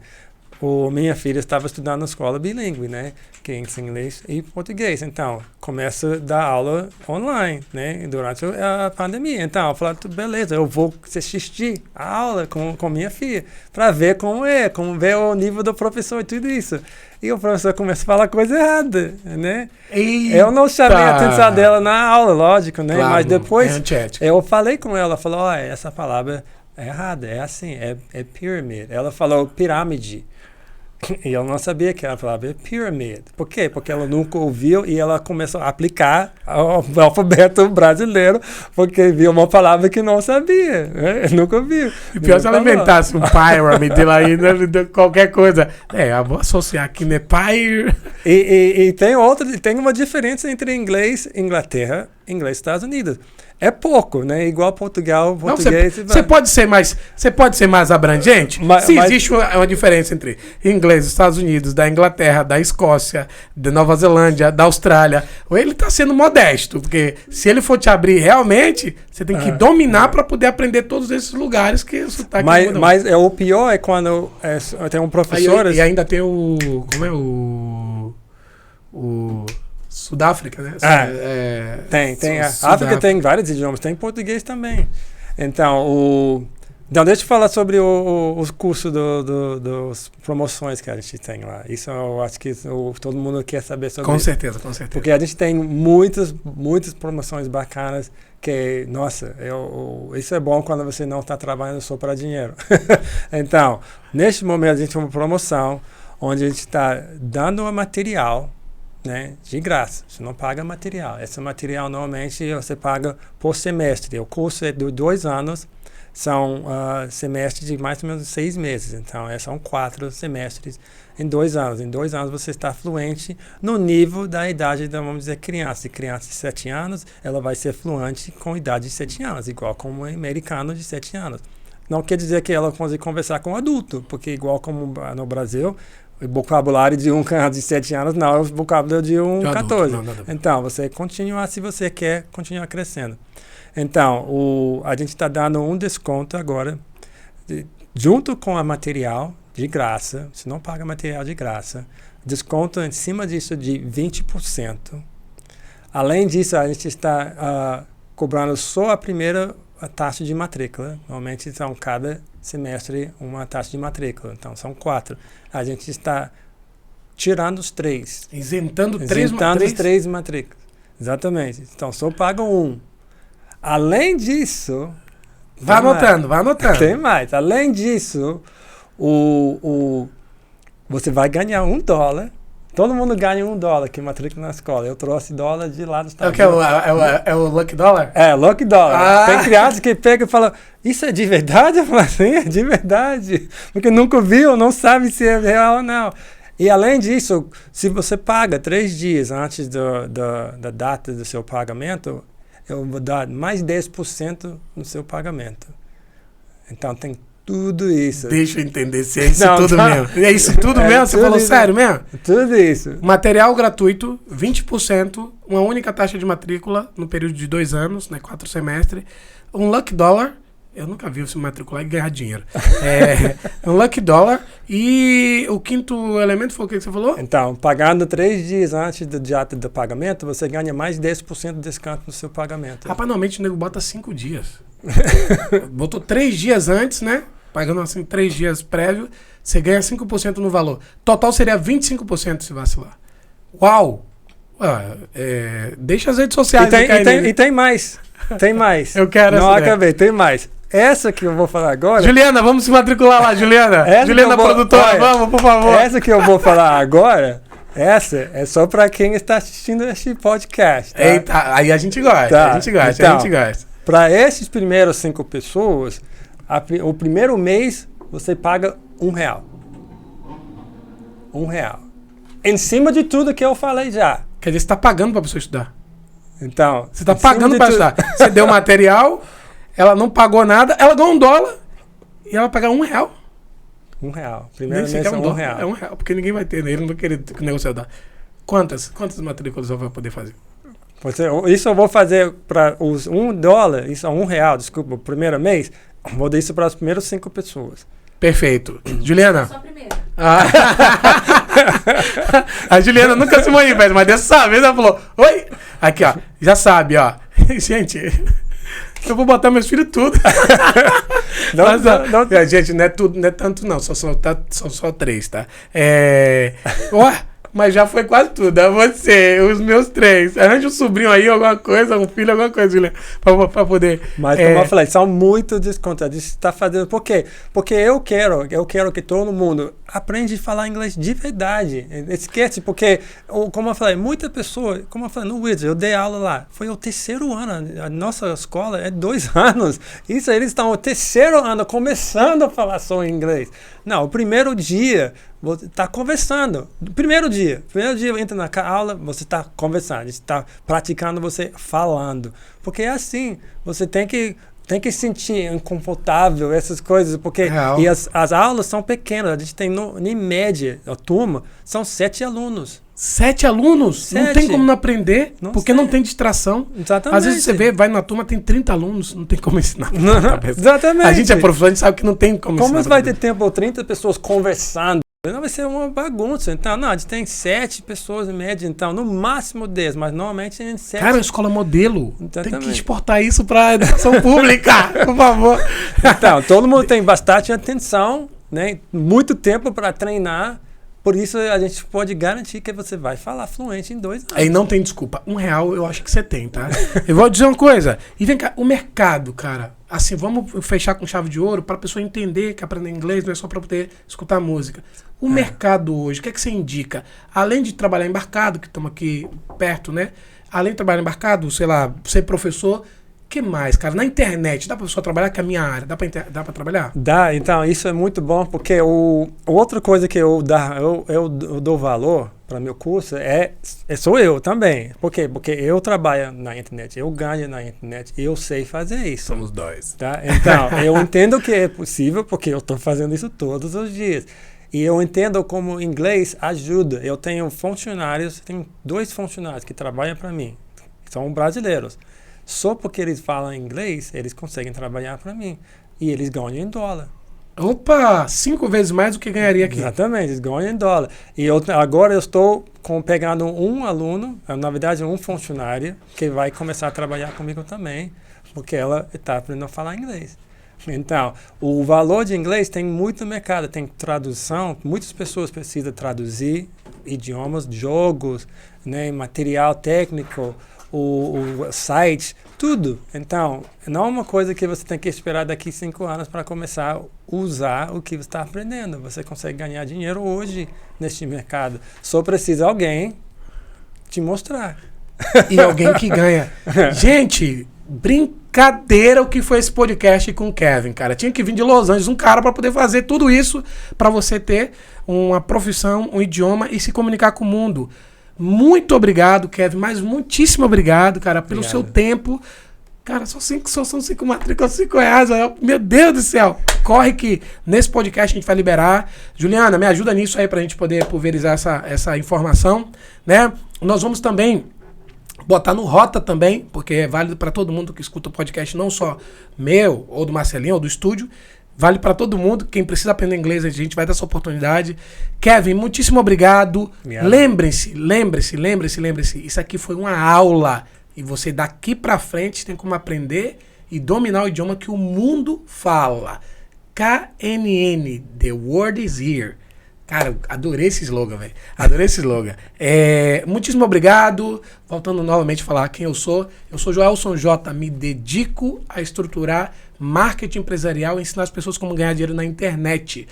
Minha filha estava estudando na escola bilíngue, né? Que ensina inglês e português. Então, começa a dar aula online, né? Durante a pandemia. Então, eu falei, beleza, eu vou assistir a aula com minha filha para ver como ver o nível do professor e tudo isso. E o professor começa a falar coisa errada, né? Eita. Eu não chamei a atenção dela na aula, lógico, né? Claro, mas depois eu falei com ela, falou, essa palavra é errada, é assim, é pyramid. Ela falou pirâmide. E eu não sabia que ela falava pyramid. Por quê? Porque ela nunca ouviu e ela começou a aplicar ao alfabeto brasileiro porque viu uma palavra que não sabia. Né? Nunca ouviu. E pior se ela inventasse um pyramid lá ainda, qualquer coisa. Eu vou associar aqui, né? E tem uma diferença entre inglês, Inglaterra, inglês, Estados Unidos. É pouco, né? Igual Portugal, português. Você pode ser mais abrangente? Existe uma diferença entre inglês, Estados Unidos, da Inglaterra, da Escócia, da Nova Zelândia, da Austrália. Ou ele está sendo modesto, porque se ele for te abrir realmente, você tem que dominar para poder aprender todos esses lugares que o sotaque muda. Mas o pior é quando tem um professor... E ainda tem o... Como é o Sudáfrica, né? Tem. A África tem vários idiomas, tem português também. Então, deixa eu falar sobre os cursos das promoções que a gente tem lá. Isso eu acho que todo mundo quer saber sobre com isso. Certeza. Porque a gente tem muitas promoções bacanas que, nossa, isso é bom quando você não está trabalhando só para dinheiro. Então, neste momento a gente tem uma promoção onde a gente está dando um material, né, de graça, você não paga material. Esse material normalmente você paga por semestre. O curso é de 2 anos, são semestres de mais ou menos 6 meses. Então, são 4 semestres em 2 anos. Em 2 anos você está fluente no nível da idade da, vamos dizer, criança. Criança de 7 anos, ela vai ser fluente com idade de 7 anos, igual como um americano de 7 anos. Não quer dizer que ela consegue conversar com um adulto, porque igual como no Brasil, o vocabulário de um criança de 7 anos não é o vocabulário de um 14. Então, você continua se você quer continuar crescendo. Então, a gente está dando um desconto agora, junto com a material de graça, você não paga material de graça, desconto em cima disso de 20%. Além disso, a gente está cobrando só a primeira taxa de matrícula. Normalmente são cada semestre uma taxa de matrícula, então são 4. A gente está tirando os 3. Isentando os 3 matrículas. Exatamente. Então só pagam 1. Além disso... Vai anotando. Tem mais. Além disso, você vai ganhar $1. Todo mundo ganha $1 que matricula na escola. Eu trouxe dólar de lá dos Estados Unidos. É o Lucky Dollar? É, Lucky Dollar. Tem crianças que pegam e falam, isso é de verdade? Eu falo assim, é de verdade. Porque nunca viu, não sabe se é real ou não. E além disso, se você paga 3 dias antes da data do seu pagamento, eu vou dar mais 10% no seu pagamento. Então tem tudo isso. Deixa eu entender se é isso tudo mesmo. É isso tudo mesmo? Você falou sério mesmo? Tudo isso. Material gratuito, 20%, uma única taxa de matrícula no período de 2 anos, né, 4 semestres, um Lucky Dollar, eu nunca vi você matricular e ganhar dinheiro. Um Lucky Dollar e o quinto elemento foi o que você falou? Então, pagando 3 dias antes do data do pagamento, você ganha mais 10% de desconto no seu pagamento. Rapaz, normalmente o nego bota 5 dias. Botou 3 dias antes, né? Pagando assim 3 dias prévio, você ganha 5% no valor. Total seria 25% se vacilar. Uau! Deixa as redes sociais. E tem mais. Tem mais. Eu quero Não acabei, tem mais. Essa que eu vou falar agora... Juliana, vamos se matricular lá, Juliana. Juliana, produtora, vamos, por favor. Essa que eu vou falar agora, essa é só para quem está assistindo este podcast. Tá? Eita, aí a gente gosta, tá. A gente gosta. Para esses primeiros 5 pessoas, o primeiro mês você paga R$1. R$1. Em cima de tudo que eu falei já. Quer dizer, você está pagando para a pessoa estudar. Então... Você está pagando para estudar. Você deu material, ela não pagou nada, ela ganhou $1 e ela vai pagar R$1. R$1. Primeiro mês é R$1. É R$1, porque ninguém vai ter, ele não vai querer que o negócio dá. Quantas matrículas eu vou poder fazer? Isso eu vou fazer para os $1, isso é R$1, desculpa, o primeiro mês, vou dar isso para as primeiras 5 pessoas. Perfeito. Juliana? Só a primeira. A Juliana nunca se manifesta, mas dessa vez ela falou, oi! Aqui, ó, já sabe, ó. Gente, eu vou botar meus filhos tudo. Gente, não é tanto não, são só 3, tá? mas já foi quase tudo. É você, os meus 3. Arranja um sobrinho aí, alguma coisa, um filho, alguma coisa, Juliano, pra poder... Mas, como eu falei, são muito descontos. Está fazendo... Por quê? Porque eu quero que todo mundo aprenda a falar inglês de verdade. Esquece, porque, como eu falei, muita pessoa, como eu falei, no Wizard, eu dei aula lá. Foi o 3º ano. A nossa escola é 2 anos. Isso, eles estão no 3º ano começando a falar só inglês. Não, o primeiro dia você está conversando. Primeiro dia entra na aula, você está conversando, está praticando você falando. Porque é assim, você tem que sentir inconfortável, essas coisas, porque e as aulas são pequenas, a gente tem em média, a turma, são 7 alunos. 7 alunos? 7. Não tem como não aprender, porque sei. não tem distração. Exatamente. Às vezes você vai na turma, tem 30 alunos, não tem como ensinar. Exatamente. A gente é professor, a gente sabe que não tem como ensinar. Como você vai ter tempo, 30 pessoas conversando? Não vai ser uma bagunça. Então, não, a gente tem 7 pessoas em média, então, no máximo 10, mas normalmente a gente 7. Cara, escola modelo. Exatamente. Tem que exportar isso para educação pública, por favor. Então, todo mundo tem bastante atenção, né? Muito tempo para treinar. Por isso, a gente pode garantir que você vai falar fluente em 2 anos. Aí não tem desculpa. R$1 eu acho que você tem, tá? Eu vou dizer uma coisa. E vem cá, o mercado, cara. Assim, vamos fechar com chave de ouro para a pessoa entender que aprender inglês não é só para poder escutar música. O mercado hoje, o que é que você indica? Além de trabalhar embarcado, que estamos aqui perto, né? Além de trabalhar embarcado, sei lá, ser professor, o que mais, cara? Na internet, dá para a pessoa trabalhar, que é a minha área, dá para trabalhar? Dá, então, isso é muito bom, porque outra coisa que eu dou valor para meu curso sou eu também. Por quê? Porque eu trabalho na internet, eu ganho na internet, eu sei fazer isso. Somos 2. Tá? Então, eu entendo que é possível, porque eu estou fazendo isso todos os dias. E eu entendo como inglês ajuda. Eu tenho 2 funcionários que trabalham para mim, que são brasileiros. Só porque eles falam inglês, eles conseguem trabalhar para mim. E eles ganham em dólar. Opa! 5 vezes mais do que ganharia aqui. Exatamente, eles ganham em dólar. E agora eu estou pegando um aluno, na verdade um funcionário, que vai começar a trabalhar comigo também, porque ela está aprendendo a falar inglês. Então, o valor de inglês tem muito mercado, tem tradução, muitas pessoas precisam traduzir idiomas, jogos, né, material técnico, o site, tudo. Então, não é uma coisa que você tem que esperar daqui 5 anos para começar a usar o que você está aprendendo. Você consegue ganhar dinheiro hoje neste mercado. Só precisa alguém te mostrar. E alguém que ganha. Gente, brincadeira o que foi esse podcast com o Kevin, cara. Tinha que vir de Los Angeles um cara para poder fazer tudo isso, para você ter uma profissão, um idioma e se comunicar com o mundo. Muito obrigado, Kevin, mas muitíssimo obrigado, cara, pelo seu tempo. Cara, só são 5 matrículas, R$5. Meu Deus do céu. Corre que nesse podcast a gente vai liberar. Juliana, me ajuda nisso aí pra gente poder pulverizar essa informação, né? Nós vamos também botar no Rota também, porque é válido para todo mundo que escuta o podcast, não só meu, ou do Marcelinho, ou do estúdio. Vale para todo mundo. Quem precisa aprender inglês, a gente vai dar essa oportunidade. Kevin, muitíssimo obrigado. Lembre-se. Isso aqui foi uma aula. E você daqui para frente tem como aprender e dominar o idioma que o mundo fala. KNN, the word is here. Cara, adorei esse slogan, velho. Adorei esse slogan. Muitíssimo obrigado. Voltando novamente a falar quem eu sou. Eu sou Joelson J. Me dedico a estruturar marketing empresarial e ensinar as pessoas como ganhar dinheiro na internet.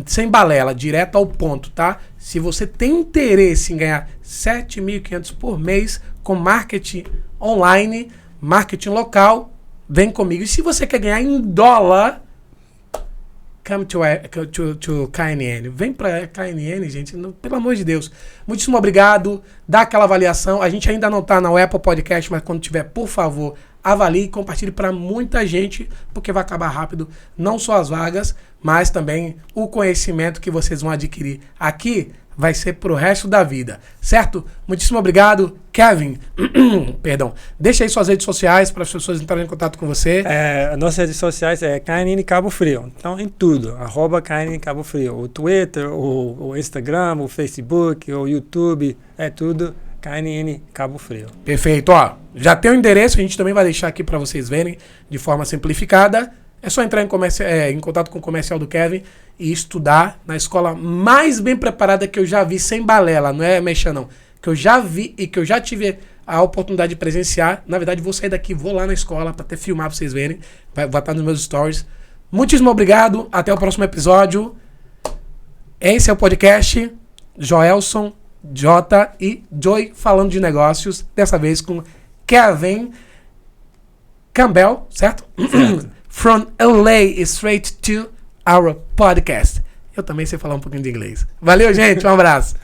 Sem balela, direto ao ponto, tá? Se você tem interesse em ganhar R$7.500 por mês com marketing online, marketing local, vem comigo. E se você quer ganhar em dólar, come to KNN. Vem pra KNN, gente. Pelo amor de Deus. Muitíssimo obrigado. Dá aquela avaliação. A gente ainda não tá na Apple Podcast, mas quando tiver, por favor, avalie e compartilhe para muita gente, porque vai acabar rápido. Não só as vagas, mas também o conhecimento que vocês vão adquirir aqui vai ser pro resto da vida, certo? Muitíssimo obrigado. Kevin, perdão, deixa aí suas redes sociais para as pessoas entrarem em contato com você. Nossas redes sociais é KNN Cabo Frio. Então, em tudo, @KNN Cabo Frio. O Twitter, o Instagram, o Facebook, o YouTube, é tudo KNN Cabo Frio. Perfeito, ó. Já tem o endereço, a gente também vai deixar aqui para vocês verem de forma simplificada. É só entrar em contato com o comercial do Kevin e estudar na escola mais bem preparada que eu já vi, sem balela, não é mexer não, que eu já vi e que eu já tive a oportunidade de presenciar. Na verdade, vou sair daqui, vou lá na escola para até filmar para vocês verem, vai estar nos meus stories. Muitíssimo obrigado, até o próximo episódio. Esse é o podcast Joelson, J e Joy falando de negócios, dessa vez com Kevin Campbell, certo? From LA straight to our podcast. Eu também sei falar um pouquinho de inglês. Valeu, gente. Um abraço.